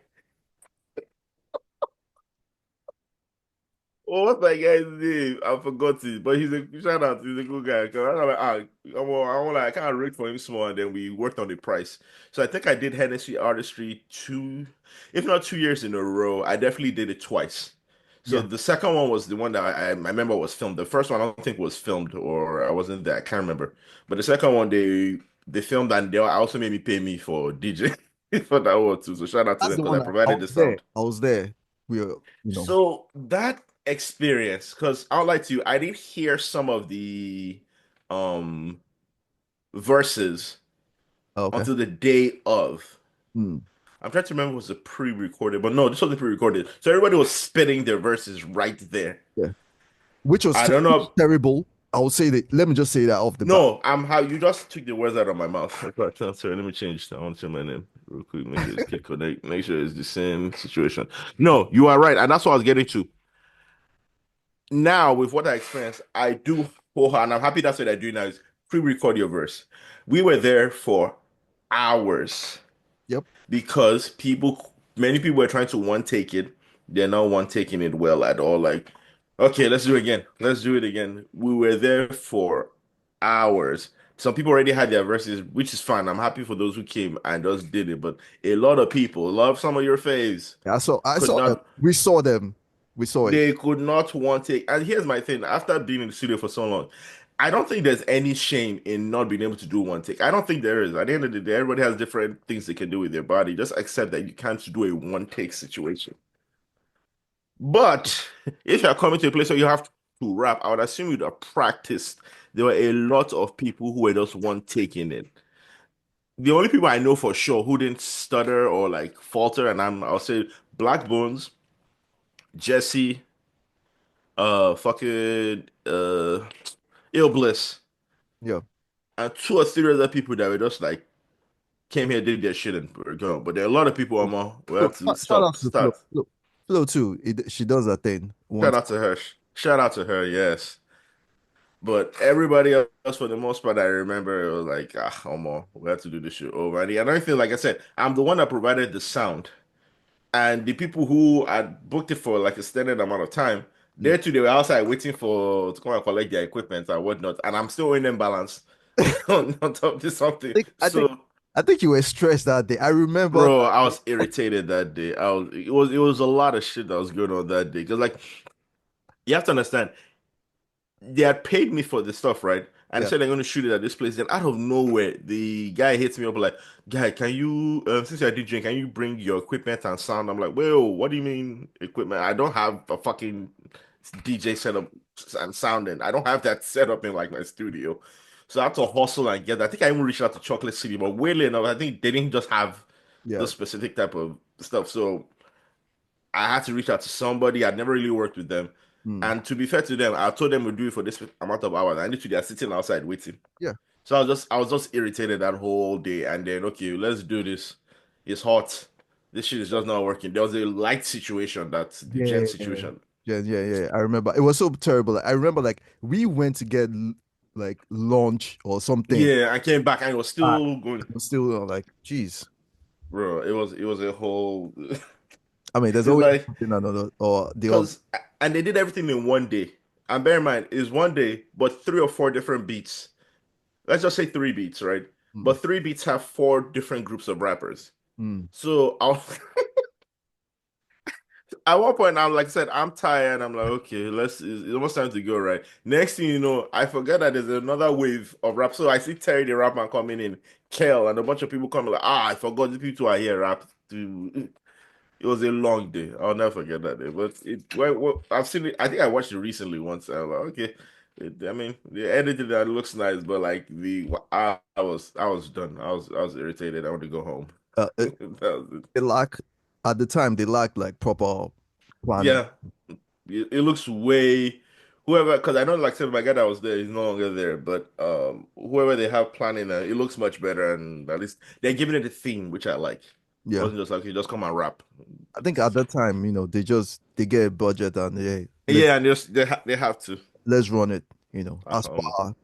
Oh, what's my guy's name? I forgot it. But he's a shout out. He's a good guy. 'Cause I'm like, I can't rate for him small. And then we worked on the price. So I think I did Hennessy artistry if not 2 years in a row. I definitely did it twice. So yeah. the second one was the one that I remember was filmed. The first one I don't think was filmed or I wasn't there. I can't remember. But the second one they filmed and they also made me pay me for DJ for that one too. So shout out to That's them the because one I I provided was the there. sound. I was there. We were, So that experience, because I'll lie to you, I did hear some of the um verses okay. until the day of. Hmm. I'm trying to remember if it was a pre-recorded, but no, this wasn't pre-recorded. So everybody was spitting their verses right there. Yeah. Which was I don't know. terrible. I would say that. Let me just say that off the bat. No, I'm how you just took the words out of my mouth. Sorry, let me change. I want to change my name real quick. Make sure it's Kid Konnect. Make sure it's the same situation. No, you are right, and that's what I was getting to. Now, with what I experienced, I do and I'm happy that's what I do now is pre-record your verse. We were there for hours Yep. because many people were trying to one take it. They're not one taking it well at all. Like, okay, let's do it again. Let's do it again. We were there for hours. Some people already had their verses, which is fine. I'm happy for those who came and just did it. But a lot of people love some of your faves Yeah, I could saw them. not We saw them. We saw it. they could not one take. And here's my thing: after being in the studio for so long, I don't think there's any shame in not being able to do one take. I don't think there is. At the end of the day, everybody has different things they can do with their body. Just accept that you can't do a one take situation. But if you're coming to a place where you have to rap, I would assume you'd have practiced. There were a lot of people who were just one taking it. The only people I know for sure who didn't stutter or like falter, and I'll say Black Bones, Jesse, fucking Ill Bliss, Yeah. and two or three other people that were just like came here, did their shit, and were gone. But there are a lot of people, we Flo, have to shout out to Flo. start. Flo too. She does that thing Shout once. out to her. Shout out to her, yes. But everybody else, for the most part, I remember it was like, we have to do this shit over. And the another thing, like I said, I'm the one that provided the sound. And the people who had booked it for like a standard amount of time, Mm. they too, they were outside waiting for to come and collect their equipment and whatnot. And I'm still owing them balance on top of this something. think I think So, I think you were stressed that day. I remember bro, I that. was irritated that day. It was a lot of shit that was going on that day. Because like you have to understand, they had paid me for the stuff, right? And they Yeah. said they're going to shoot it at this place. Then out of nowhere, the guy hits me up like, "Guy, can you, since you're DJing, can you bring your equipment and sound?" I'm like, "Well, what do you mean equipment? I don't have a fucking DJ setup and sounding. I don't have that set up in like my studio." So I had to hustle and get that. I think I even reached out to Chocolate City, but weirdly enough, I think they didn't just have the Yeah. specific type of stuff. So I had to reach out to somebody. I'd never really worked with them. Mm. And to be fair to them, I told them we'd do it for this amount of hours. And literally they're sitting outside waiting. Yeah. So I was just irritated that whole day. And then okay, let's do this. It's hot. This shit is just not working. There was a light situation, that's the gen Yeah. situation. Yeah, yeah, yeah. I remember. It was so terrible. I remember like we went to get like lunch or something. Yeah, I came back and it was Ah, still going, it was still like, geez. bro. It was a whole I mean, there's it's always like something another or the other. because and they did everything in one day. And bear in mind, it's one day, but three or four different beats. Let's just say three beats, right? Mm, But three beats have four different groups of rappers. mm. So at one point, I'm like I said, I'm tired. I'm like, okay, it's almost time to go, right? Next thing you know, I forget that there's another wave of rap. So I see Terry the rapper coming in, Kel, and a bunch of people coming like, I forgot these people are here rap. It was a long day. I'll never forget that day. But I've seen it. I think I watched it recently once. I was like, okay. I mean, the edited that looks nice, but like I was done. I was irritated. I want to go home. It, That was it. they lack at the time they lacked like proper planning. Yeah, it looks way whoever because I know like I said my guy that was there is no longer there, but whoever they have planning, it looks much better and at least they're giving it a theme, which I like. It Yeah. wasn't just like you just come and rap. I think at that time, they get a budget and Yeah, and they have to. let's run it, as Um, per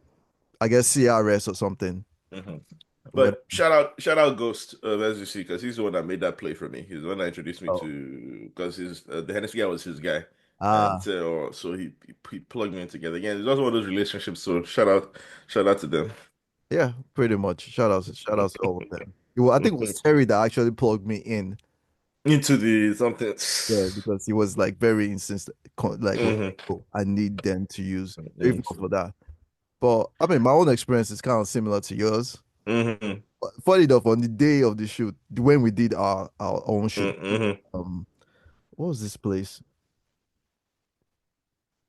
I guess CRS or something. mhm. When But shout out Ghost, as you see, because he's the one that made that play for me. He's the one that introduced me oh to because his the Hennessy guy was his guy, and ah so he plugged me in together. Again, it's also one of those relationships. So shout out to them. yeah, pretty much. Shout outs to all of them. I think it was Terry that actually plugged me in. Into the something. Yeah, because he was like very insistent, like, Mhm. oh, I need them to use even for that. But I mean, my own experience is kind of similar to yours. Mhm. But funny enough, on the day of the shoot, when we did our own shoot, Mhm. um, what was this place?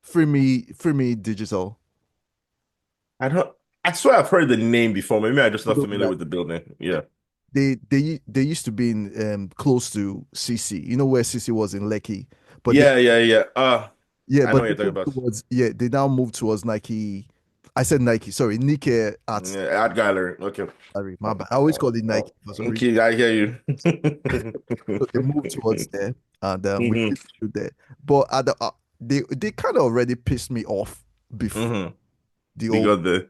Free me digital. I don't. I swear I've heard the name before. Maybe I'm just You not don't know familiar that. with the building. Yeah. they used to be in close to CC. You know where CC was in Lekki, but they Yeah, yeah, yeah. yeah, I know but what they you're talking moved about. towards yeah they now moved towards Nike. I said Nike, sorry, Nike Arts. Yeah, Art Gallery. Okay. Sorry, my Oh, bad. I always oh, call it Nike oh. for some reason. Okay, I hear you. So they moved towards there, and we hmm did shoot there. But at they kind of already pissed me off before hmm the We old got the.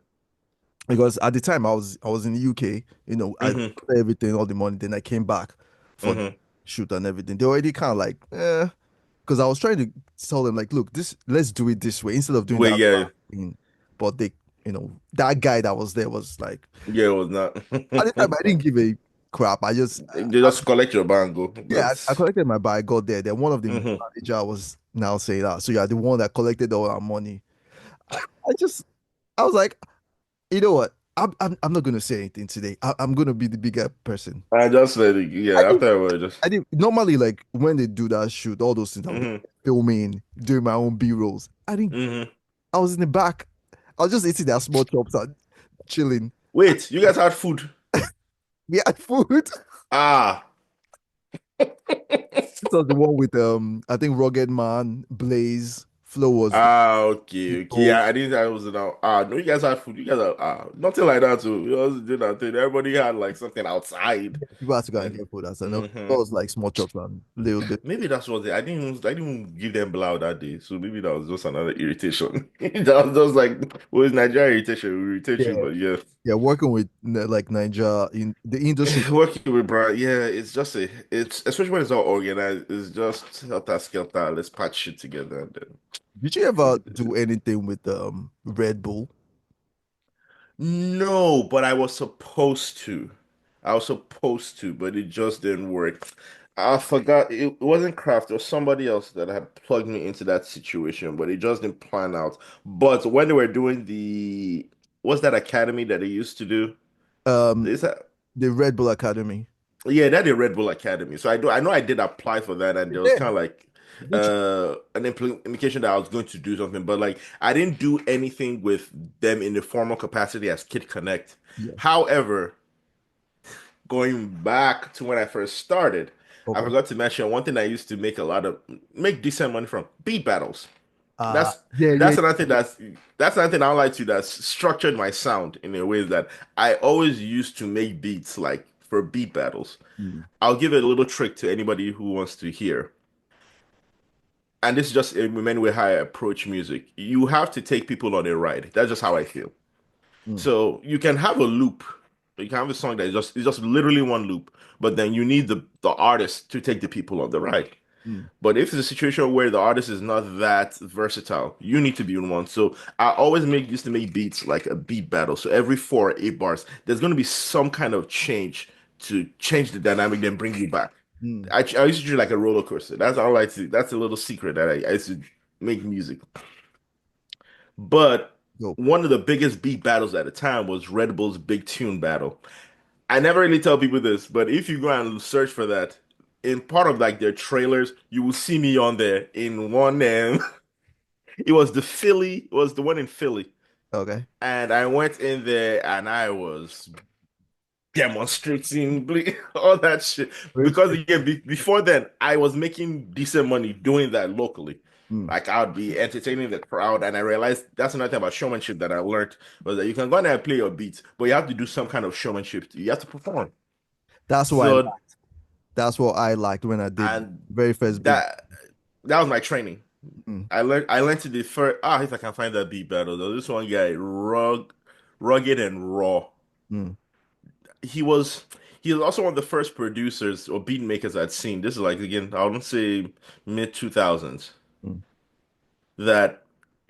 because at the time I was in the UK. I hmm got everything, all the money. Then I came back for the hmm shoot and everything. They already kind of like, because I was trying to tell them like, look, this let's do it this way instead of doing Wait, that yeah, thing. But that guy that was there was like, yeah, it was not. at the time I didn't give a crap. They just collect your bango. Yeah, I That's. collected my bag. I got there. Then one of the hmm manager was now saying that. So you're the one that collected all our money. I just, I was like, you know what? I'm not gonna say anything today. I'm gonna be the bigger person. I just said, I yeah, didn't. after I was just. I didn't normally like when they do that shoot, all those things. I'll be hmm filming, doing my own B rolls. I didn't. hmm I was in the back. I was just eating that small chops and chilling. Wait, you guys had food? We had food. Ah. This was the one with I think Rugged Man, Blaze, Flo was there. Okay, okay. So Yeah, I didn't. I was now. No, you guys had food. You guys are nothing like that too. You also did that thing. Everybody had like something outside, people had to go and and get food. I said, no, it hmm was like small chops and little bit. maybe that's what I didn't. I didn't give them blow that day, so maybe that was just another irritation. That was just like, well, it's Nigeria irritation. We irritate you, Yeah. but yeah. Yeah, working with like Niger in the industry. Working with Brian, yeah, it's especially when it's all organized, it's just helter skelter, let's patch shit together and then Did you ever do anything with Red Bull? no, but I was supposed to. I was supposed to, but it just didn't work. I forgot it wasn't Kraft, it was somebody else that had plugged me into that situation, but it just didn't plan out. But when they were doing what's that academy that they used to do? Um, Is that the Red Bull Academy. Yeah, that is Red Bull Academy. So I know I did apply for that, and there was Yeah, kind of like literally. an implication that I was going to do something, but like I didn't do anything with them in the formal capacity as Kid Konnect. Yeah. However, going back to when I first started, I Okay. forgot to mention one thing I used to make decent money from beat battles. That's Yeah, yeah. that's another thing that's another thing I like to that's structured my sound in a way that I always used to make beats like for beat battles. Mm, I'll give it a little trick to anybody who wants to hear. And this is just in many way how I approach music. You have to take people on a ride. That's just how I feel. mm, So you can have a loop. You can have a song that is just literally one loop, but then you need the artist to take the people on the ride. mm, But if it's a situation where the artist is not that versatile, you need to be in one. So I always used to make beats like a beat battle. So every 4 or 8 bars, there's going to be some kind of change to change the dynamic, then bring you back. mm. I used to do like a roller coaster. That's all I like to. That's a little secret that I used to make music. But Go. one of the biggest beat battles at the time was Red Bull's Big Tune Battle. I never really tell people this, but if you go and search for that, in part of like their trailers, you will see me on there in one. It was it was the one in Philly, Okay. and I went in there and I was demonstrating all that shit because Okay. again before then I was making decent money doing that locally. Mm, Like I would be entertaining the crowd, and I realized that's another thing about showmanship that I learned was that you can go in there and play your beats, but you have to do some kind of showmanship. You have to perform. That's why. So That's what I liked when I did and very first big. that was my training. Mm, I learned to defer. If I can find that beat battle though, this one guy rugged and raw. mm, He was he was also one of the first producers or beat makers I'd seen. This is like again, I wouldn't say mid 2000s mm, that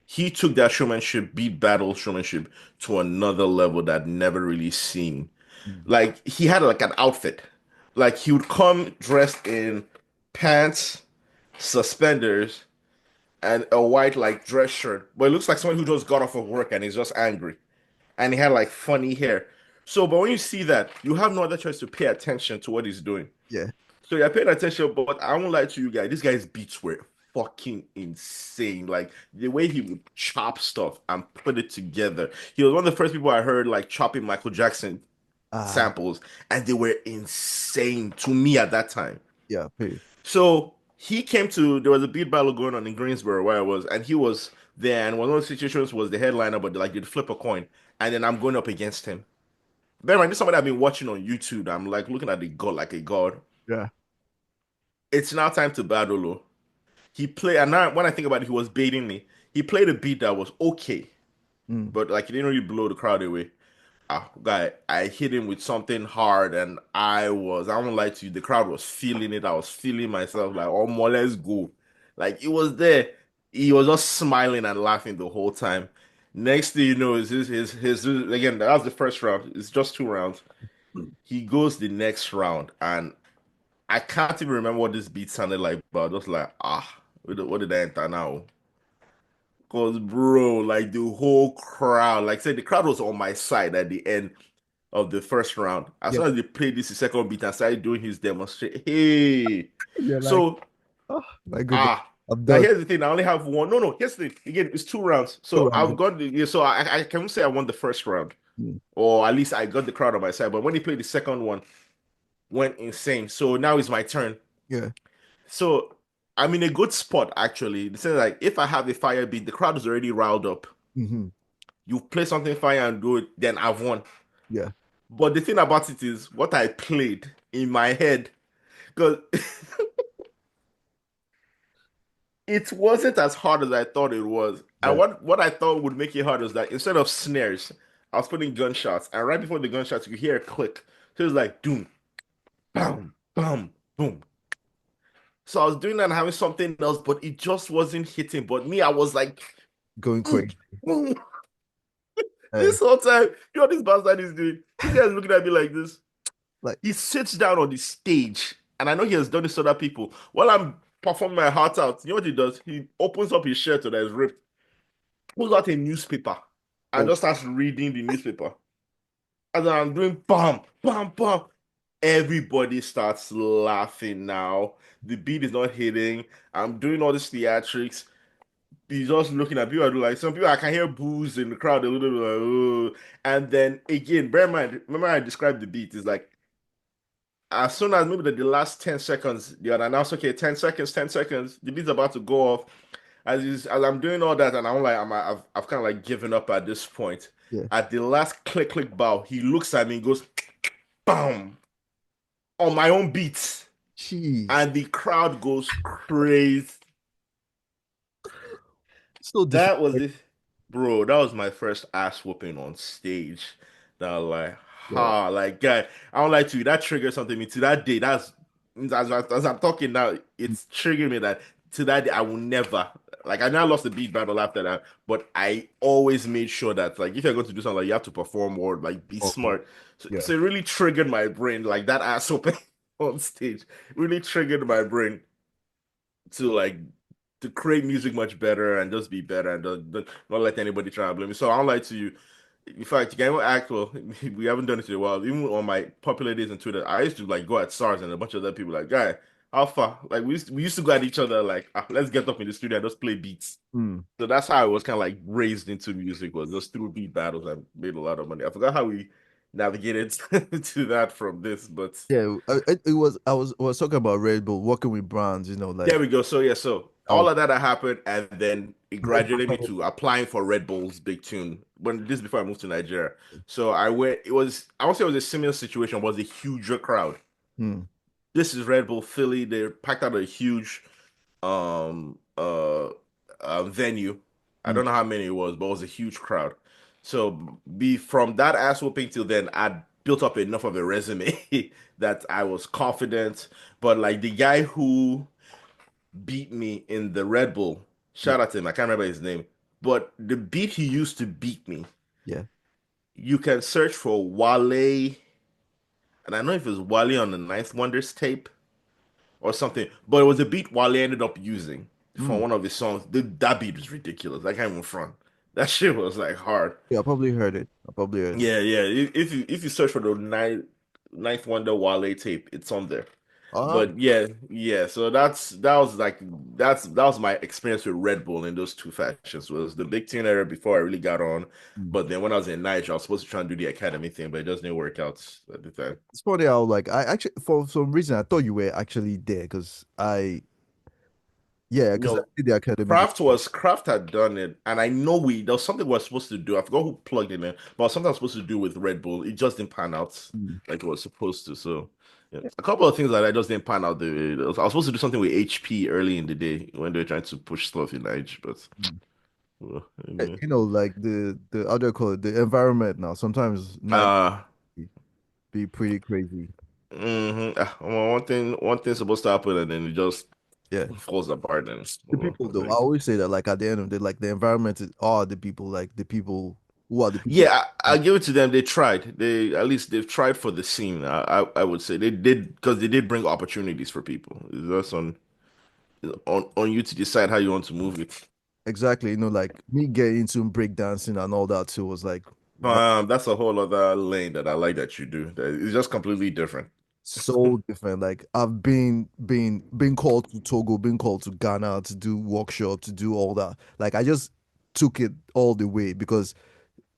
he took that showmanship, beat battle showmanship to another level that I'd never really seen. mm, Like he had like an outfit. Like he would come dressed in pants, suspenders, and a white like dress shirt. But it looks like someone who just got off of work and is just angry. And he had like funny hair. So, but when you see that, you have no other choice to pay attention to what he's doing. yeah. So you're paying attention, but I won't lie to you guys. This guy's beats were fucking insane. Like the way he would chop stuff and put it together. He was one of the first people I heard like chopping Michael Jackson Ah, samples, and they were insane to me at that time. yeah, period. So he came to there was a beat battle going on in Greensboro where I was, and he was there. And one of those situations was the headliner, but like you'd flip a coin, and then I'm going up against him. Bear in mind, this is somebody I've been watching on YouTube. I'm like looking at the god like a god. Yeah. It's now time to battle. Oh. He played, and now when I think about it, he was baiting me. He played a beat that was okay, Mm. but like he didn't really blow the crowd away. Guy, I hit him with something hard, and I won't lie to you, the crowd was feeling it. I was feeling myself like, oh, more, let's go. Like, it was there. He was just smiling and laughing the whole time. Next thing you know, is again, that was the first round. It's just 2 rounds. He goes the next round, and I can't even remember what this beat sounded like, but I was just like, what did I enter now? Because, bro, like the whole crowd, like I said, the crowd was on my side at the end of the first round. As Yeah. soon as they played this second beat and started doing his demonstration, hey. You're like, So oh my goodness, I'm now done. here's the thing. I only have one. No. Here's the thing. Again, it's 2 rounds. So So I've got the yeah, so I can say I won the first round, mm, or at least I got the crowd on my side. But when he played the second one, went insane. So now it's my turn. yeah. So I'm in a good spot actually. The sense like if I have a fire beat, the crowd is already riled up. Hmm. You play something fire and do it, then I've won. Yeah. But the thing about it is what I played in my head, because it wasn't as hard as I thought it was. And Yeah. what I thought would make it hard was that instead of snares, I was putting gunshots. And right before the gunshots, you could hear a click. So it was like doom, bam, bam, boom. So I was doing that and having something else, but it just wasn't hitting. But me, I was like, Going mm, crazy. mm. Hey, This whole time, you know what this bastard is doing? This guy's looking at me like this. like, He sits down on the stage, and I know he has done this to other people. While I'm performing my heart out, you know what he does? He opens up his shirt that is ripped, pulls out a newspaper, and oh, just starts reading the newspaper. As I'm doing bam, bam, bam, everybody starts laughing now. The beat is not hitting. I'm doing all this theatrics. He's just looking at people. I do like some people. I can hear boos in the crowd a little bit like, oh. And then again, bear in mind, remember I described the beat. It's like as soon as maybe the last 10 seconds, they had announced, okay, 10 seconds, 10 seconds, the beat's about to go off. As I'm doing all that, and I'm like, I've kind of like given up at this point. yeah. At the last click, click, bow, he looks at me and goes, bam, on my own beat. Jeez. And the crowd goes crazy. So That was different. it, bro. That was my first ass whooping on stage. That was like, Yeah. like, guy, I don't like to you. That triggered something in me to that day. As I'm talking now, it's triggering me that to that day I will never like. I now lost the beat battle after that, but I always made sure that like if you're going to do something, like you have to perform or like be Oh, smart. So, yeah. so it really triggered my brain, like that ass whooping on stage. Really triggered my brain to like to create music much better and just be better and not let anybody try and blame me. So I don't like to you. In fact, you can even act well. We haven't done it in a while. Even on my popular days on Twitter, I used to like go at SARS and a bunch of other people like, guy, Alpha. Like we used to go at each other like, let's get up in the studio and just play beats. Mm. So that's how I was kind of like raised into music was just through beat battles. I made a lot of money. I forgot how we navigated to that from this, but Yeah. It was. I was talking about Red Bull working with brands. there Like we go. So yeah, so I all was of that had happened, and then it Red graduated me Bull. to applying for Red Bull's big tune. When this before I moved to Nigeria, so I went. It was I won't say it was a similar situation. It was a huger crowd. Mm. This is Red Bull Philly. They packed out a huge um uh, venue. I Mm. don't know how many it was, but it was a huge crowd. So be from that ass whooping till then, I built up enough of a resume that I was confident. But like the guy who beat me in the Red Bull. Yeah. Shout out to him. I can't remember his name. But the beat he used to beat me, Yeah. you can search for Wale, and I don't know if it was Wale on the Ninth Wonders tape or something, but it was a beat Wale ended up using for Mm. one of his songs. That beat was ridiculous. I can't even front. That shit was like hard. Yeah. I probably heard it. I probably heard it. Yeah, yeah. If you search for the Ninth Wonder Wale tape, it's on there. But yeah, yeah. So that was like that was my experience with Red Bull in those two fashions. Was the big team era before I really got on. Mm. But then when I was in Niger, I was supposed to try and do the academy thing, but it just didn't work out at the time. It's funny how like I actually for some reason I thought you were actually there because You I know, did the academy. Kraft had done it, and I know there was something we were supposed to do. I forgot who plugged it in, but something I was supposed to do with Red Bull. It just didn't pan out Mm. like it was supposed to. So yeah. A couple of things like that just didn't pan out. I was supposed to do something with HP early in the day when they were trying to push stuff in Niger, but Mm. well, anyway. You know, like the other call it the environment now. Sometimes night Uh be pretty crazy. well, one thing's supposed to happen and then it just Yeah. falls apart then. The Well, people I though, I think. always say that like at the end of the day, like the environment are the people, like the people who are the people. Yeah, I give it to them. They tried. They at least they've tried for the scene. I would say they did because they did bring opportunities for people. It's just on you to decide how you want to move it. Exactly. You know, like me getting into breakdancing and all that too was like That's a whole other lane that I like that you do. That it's just completely different. so different. Like I've been called to Togo, been called to Ghana to do workshop, to do all that. Like I just took it all the way because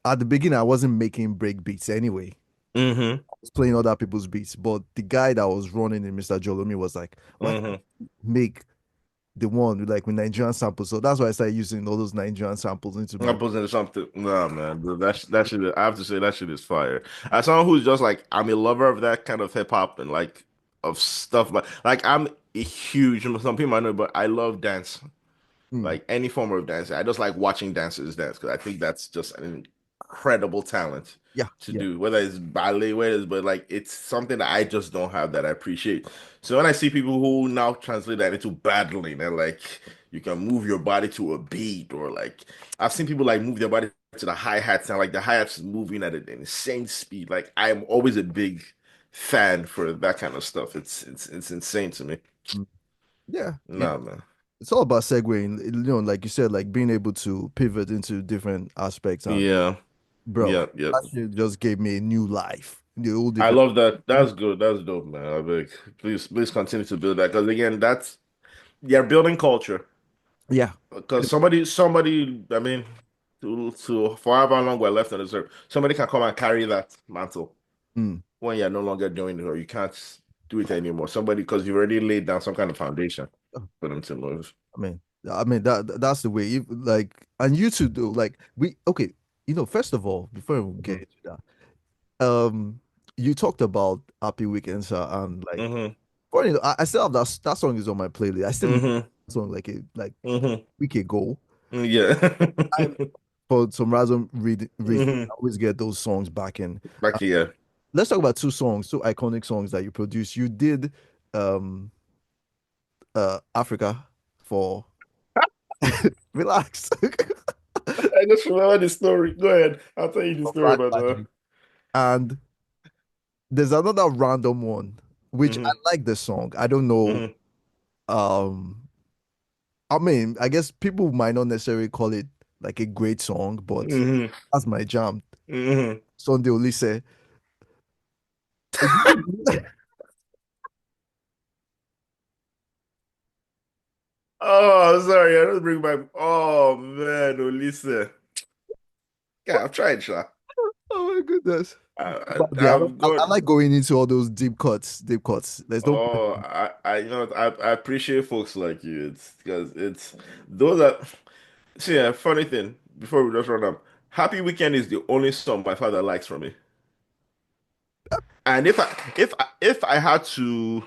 at the beginning I wasn't making break beats anyway. Mm-hmm. I was playing other people's beats. But the guy that was running in Mr. Jolomi was like, why can't Mm-hmm. you make the one with like with Nigerian samples? So that's why I started using all those Nigerian samples into my I'm posting something. No, man, that shit. I have to say that shit is fire. As someone who's just like I'm a lover of that kind of hip hop and like of stuff like I'm a huge. Some people might know, but I love dance. mm, Like any form of dance. I just like watching dancers dance because I think that's just an incredible talent yeah, to yeah. do. Whether it's ballet, whether it's but like it's something that I just don't have that I appreciate. So when I see people who now translate that into battling and like you can move your body to a beat or like I've seen people like move their body to the hi-hats and like the hi-hats is moving at an insane speed. Like I am always a big fan for that kind of stuff. It's insane to me. Mm. Yeah, yeah. Nah, man. It's all about segueing, you know, like you said, like being able to pivot into different aspects. And Yeah. bro, Yeah, yeah. that shit just gave me a new life. The whole I different. love that. That's good. That's dope, man. I beg. Please continue to build that. Because again, that's you're building culture. Yeah. Because I mean, to for however long we're left on this earth, somebody can come and carry that mantle Mm. when you're no longer doing it or you can't do it anymore. Somebody because you've already laid down some kind of foundation for them to move. I mean that's the way. If, like, and you two do like we okay. You know, first of all, before we get Hmm. into that, you talked about Happy Weekends and like, Hmm. funny, I still have that song is on my playlist. I still listen Hmm. to that song like a Hmm. week ago. Yeah. I for some random reason Hmm. I always get those songs back in. Back here. Let's talk about two songs, two iconic songs that you produced. You did um Africa for relax. I just remember the story. Go ahead. I'll tell you the For story Black about that. Magic. And there's another random one, which I Hmm. like the song. I don't know. Hmm. Um, I mean, I guess people might not necessarily call it like a great song, but Hmm. that's my jam. Hmm. Sunday Olise. Oh, sorry. I don't bring back. Oh man, Olise. Yeah, I've tried, Sha. Oh my goodness. But yeah, I've I got. like going into all those deep cuts, deep cuts. There's no point. Oh, you know, I appreciate folks like you. It's because it's those are. See, yeah, funny thing. Before we just run up, Happy Weekend is the only song my father likes from me. And if I had to,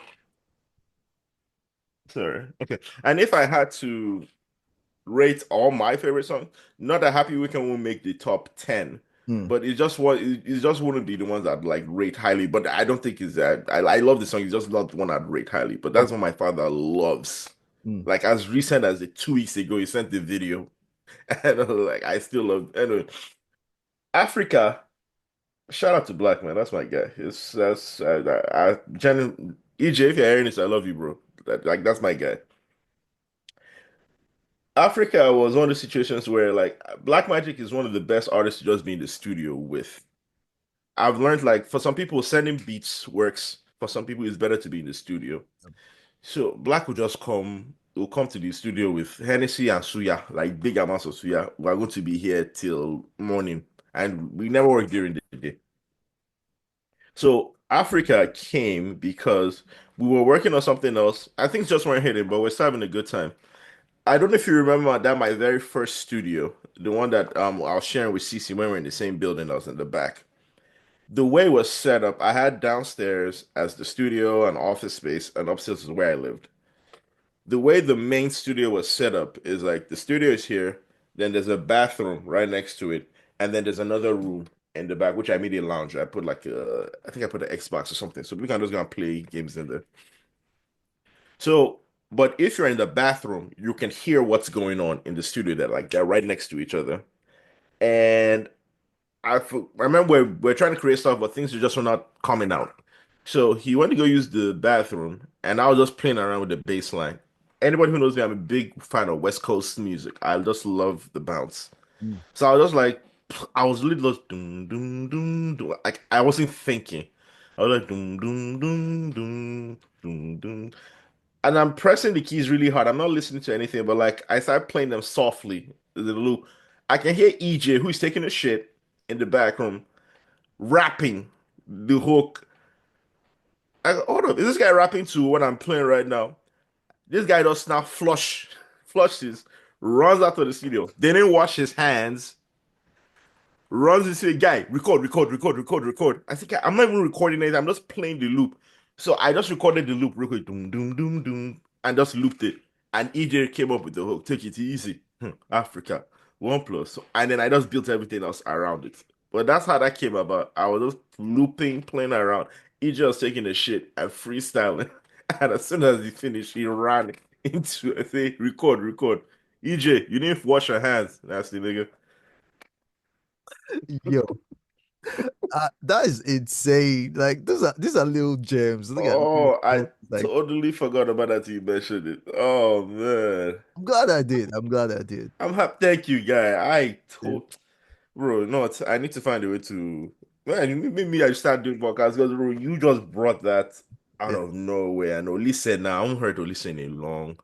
sorry, okay, and if I had to rate all my favorite songs. Not that Happy Weekend will make the top 10, Mm, but it just wouldn't be the ones I'd like rate highly. But I don't think it's that I love the song, it's just not the one I'd rate highly. But that's okay. what my father loves. Mm. Like as recent as the 2 weeks ago, he sent the video. And I was like I still love anyway. Africa, shout out to Black man, that's my guy. It's that's EJ, if you're hearing this, I love you, bro. That's my guy. Africa was one of the situations where like Black Magic is one of the best artists to just be in the studio with. I've learned like for some people sending beats works. For some people, it's better to be in the studio. So Black will come to the studio with Hennessy and Suya, like big amounts of Suya. We're going to be here till morning, and we never work during the day. So Africa came because we were working on something else. I think just weren't hitting, but we're still having a good time. I don't know if you remember that my very first studio, the one that I was sharing with Cece when we were in the same building. I was in the back. The way it was set up, I had downstairs as the studio and office space, and upstairs is where I lived. The way the main studio was set up is like the studio is here, then there's a bathroom right next to it, and then there's another room in the back, which I made a lounge. I put like I think I put an Xbox or something, so we can just go and play games in there. So, but if you're in the bathroom, you can hear what's going on in the studio. That like they're right next to each other. And I remember we're trying to create stuff, but things just were not coming out. So he went to go use the bathroom, and I was just playing around with the bass line. Anybody who knows me, I'm a big fan of West Coast music. I just love the bounce. Mm. So I was just like, I was literally just doom doom doom doom. Like I wasn't thinking. I was like doom doom doom doom doom doom, and I'm pressing the keys really hard. I'm not listening to anything, but like I start playing them softly. The loop. I can hear EJ, who's taking a shit in the back room, rapping the hook. I go, hold up, is this guy rapping to what I'm playing right now? This guy does now flushes, runs out of the studio. They didn't wash his hands, runs into a guy, record. I think I'm not even recording anything. I'm just playing the loop. So I just recorded the loop real quick, doom, doom, doom, doom, and just looped it. And EJ came up with the hook, take it easy, Africa, one plus. And then I just built everything else around it. But that's how that came about. I was just looping, playing around. EJ was taking the shit and freestyling. And as soon as he finished, he ran into, I say, record. EJ, you didn't wash your hands. That's the nigga. Yo, that is insane. Like these are little gems. Look at little Oh, I gems. Like totally forgot about that till you mentioned it. Oh man. I'm glad I did. I'm glad I did. I'm happy. Thank you, guy. Yeah. Bro, no, I need to find a way to man, maybe I start doing podcasts because bro, you just brought that out Yeah. of nowhere. And listen now, I haven't heard listen in long.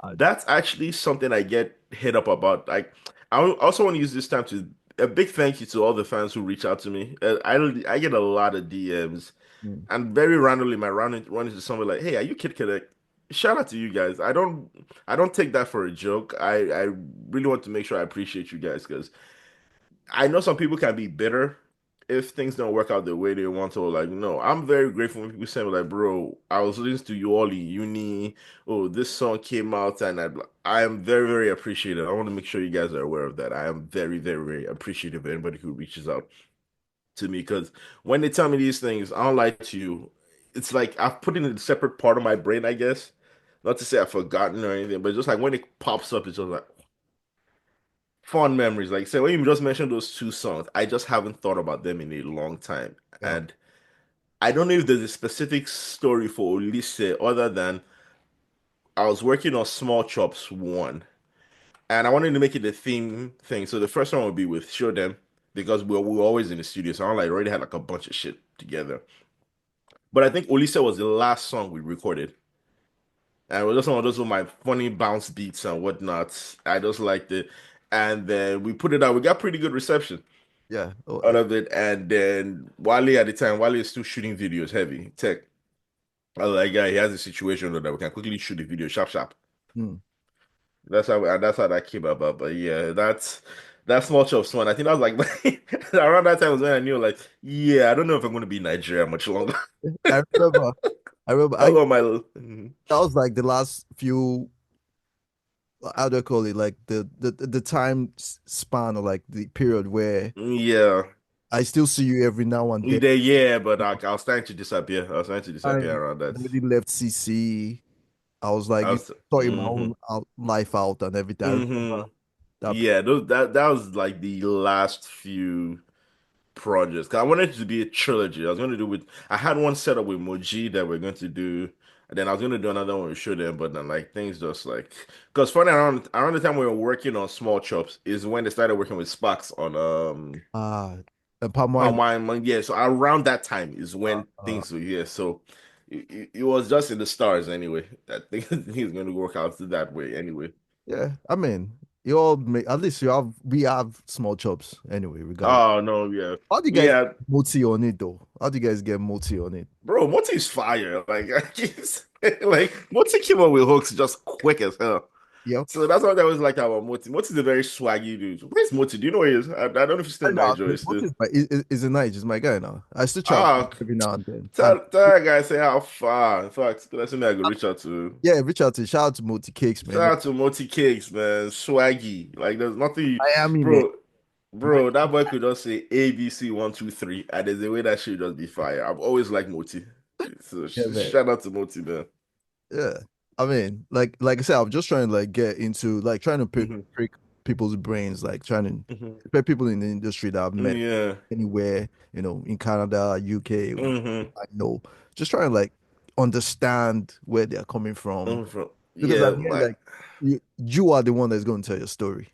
I- That's actually something I get hit up about. Like, also want to use this time to a big thank you to all the fans who reach out to me. I get a lot of DMs, mm, and very randomly, my run into someone like, "Hey, are you Kid Konnect?" Shout out to you guys. I don't take that for a joke. I really want to make sure I appreciate you guys because I know some people can be bitter if things don't work out the way they want to. Like, no, I'm very grateful when people say like, bro, I was listening to you all in uni. Oh, this song came out, and I am very, very appreciative. I want to make sure you guys are aware of that. I am very, very, very appreciative of anybody who reaches out to me because when they tell me these things, I don't lie to you. It's like I've put it in a separate part of my brain, I guess. Not to say I've forgotten or anything, but just like when it pops up, it's just like fond memories. Like say when you just mentioned those two songs, I just haven't thought about them in a long time. yeah. And I don't know if there's a specific story for Olise other than I was working on Small Chops 1 and I wanted to make it a theme thing. So the first one would be with Show Them because we were always in the studio. So I like already had like a bunch of shit together. But I think Olise was the last song we recorded. And it was just one of those with my funny bounce beats and whatnot. I just liked it. And then we put it out. We got pretty good reception Yeah. Oh, out of it. And then Wale at the time, Wale is still shooting videos heavy, tech. I was like, yeah, he has a situation that we can quickly shoot the video, sharp, sharp. mm. That's how that came about. But yeah, that's much of fun. I think that was like around that time was when I knew like, yeah, I don't know if I'm gonna be in Nigeria much longer. I remember. I remember. That was on my mhm. That was like the last few. How do I call it? Like the time span or like the period where Yeah. I still see you every now and then. Yeah, but I was starting to disappear. I was starting to I disappear around that. already left CC. I was like I was sorting my hmm own life out and everything. I hmm remember that. Yeah, that was like the last few projects. 'Cause I wanted it to be a trilogy. I was going to do with I had one set up with Moji that we're going to do, and then I was going to do another one with Show Them, but then like things just like because funny around the time we were working on Small Chops is when they started working with Sparks on Ah, palm wine. Palm wine, yeah. So around that time is Uh, when uh, things were, yeah. So it was just in the stars anyway. I think he's going to work out that way anyway. yeah, I mean, you all make at least you have we have small chops anyway, regardless. Oh no, yeah, How do you guys yeah, multi on it though? How do you guys get multi on it? bro. Moti's fire. Like, like Moti came up with hooks just quick as hell. Yep. So that's what I was like about Moti. Moti's a very swaggy dude. Where's Moti? Do you know where he is? I don't know if he's still I in know. Nigeria What still. is my is a night? Is my guy now. I still chat with him Ah, every now and then. And tell that guy say how far. In fact, that's me I go reach out to. yeah, reach out to shout out to Multi Cakes, man. Shout out to Multi Cakes, man. Swaggy. Like there's nothing Miami, man. bro. Bro, that boy could just say ABC 1 2 3, and there's a way that should just be fire. I've always liked Moti. So Yeah, man. shout out to Moti, man. Yeah. I mean, like I said, I'm just trying to like get into like trying to Hmm. prick people's brains, like trying to Hmm. prepare people in the industry that I've met Yeah. anywhere, in Canada, UK, Hmm. I know. Just trying to like understand where they're coming from. Because Yeah, at the end, like like you are the one that's going to tell your story.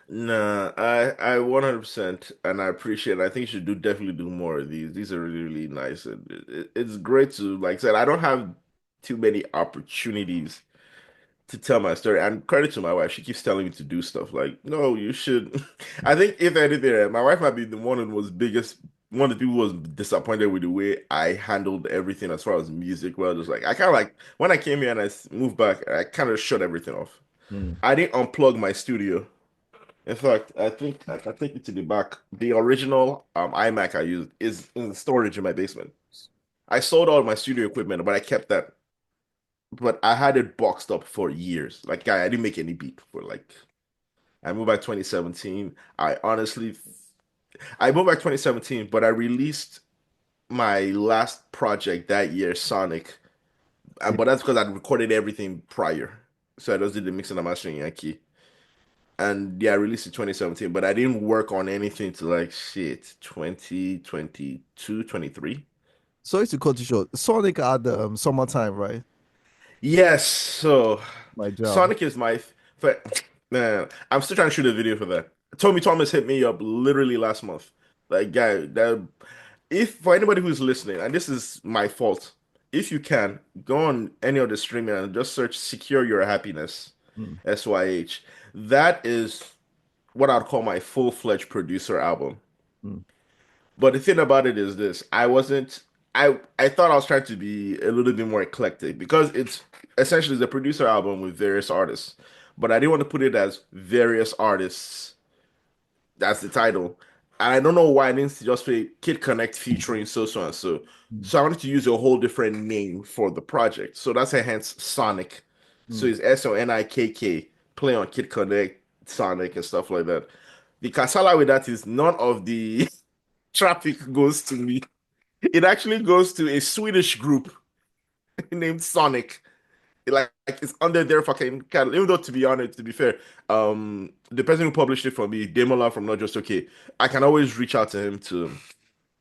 nah, I 100% and I appreciate it. I think you should definitely do more of these. These are really, really nice. And it's great to, like I said, I don't have too many opportunities to tell my story. And credit to my wife, she keeps telling me to do stuff. Like, no, you should. I think if anything, my wife might be the one who was biggest, one of the people who was disappointed with the way I handled everything as far as music. Well, just like I kind of like when I came here and moved back, I kind of shut everything off. Mm. I didn't unplug my studio. In fact, I can take it to the back. The original iMac I used is in storage in my basement. I sold all my studio equipment, but I kept that. But I had it boxed up for years. Like, I didn't make any beat for like. I moved back 2017. I moved back 2017, but I released my last project that year, Sonic. Yeah. But that's because I'd recorded everything prior. So I just did the mixing and mastering Yankee. And yeah, I released in 2017, but I didn't work on anything to like shit 2022, 23. Sorry to cut you short. Sonic had summertime, right? Yes, so My job. Sonic is man. I'm still trying to shoot a video for that. Tommy Thomas hit me up literally last month. Like, guy, that if for anybody who's listening, and this is my fault, if you can go on any of the streaming and just search "Secure Your Happiness," Mm, SYH. That is what I'd call my full-fledged producer album. mm, But the thing about it is this, I wasn't I thought I was trying to be a little bit more eclectic because it's essentially the producer album with various artists. But I didn't want to put it as various artists. That's the title. And I don't know why I didn't just say Kid Konnect featuring so and so. mm, So I wanted to use a whole different name for the project. So that's a hence Sonic. So mm. it's SONIKK, play on Kid Konnect, Sonic, and stuff like that. The kasala with that is none of the traffic goes to me. It actually goes to a Swedish group named Sonic. Like it's under their fucking catalog. Even though to be honest, to be fair, the person who published it for me, Demola from Not Just Okay, I can always reach out to him to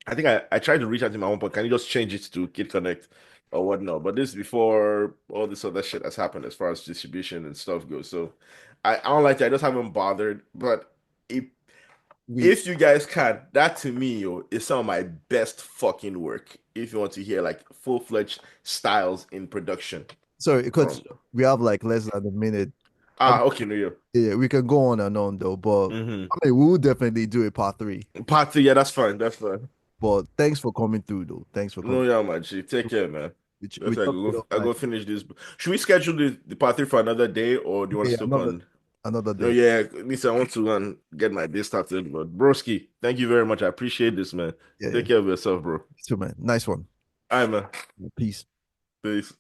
I think I tried to reach out to him at one point. Can you just change it to Kid Connect or whatnot? But this is before all this other shit has happened as far as distribution and stuff goes. So I don't like that. I just haven't bothered. But if We if you guys can, that to me, yo, is some of my best fucking work. If you want to hear like full-fledged styles in production sorry, because from we have like less than a minute. okay, no, yo. Yeah, we can go on and on though, but Mm-hmm. I mean, we will definitely do a part three. Part two, yeah, that's fine. That's fine. But thanks for coming through, though. Thanks for No, coming. yeah, man. G. Take care, man. We Let's talk a bit I offline. go finish this. Should we schedule the part three for another day, or do you want Okay, to still on? another No, day. yeah, at least I want to get my day started. But broski, thank you very much. I appreciate this, man. Yeah, Take care of yourself, bro. too, man. Nice one. All right, man. Peace. Peace.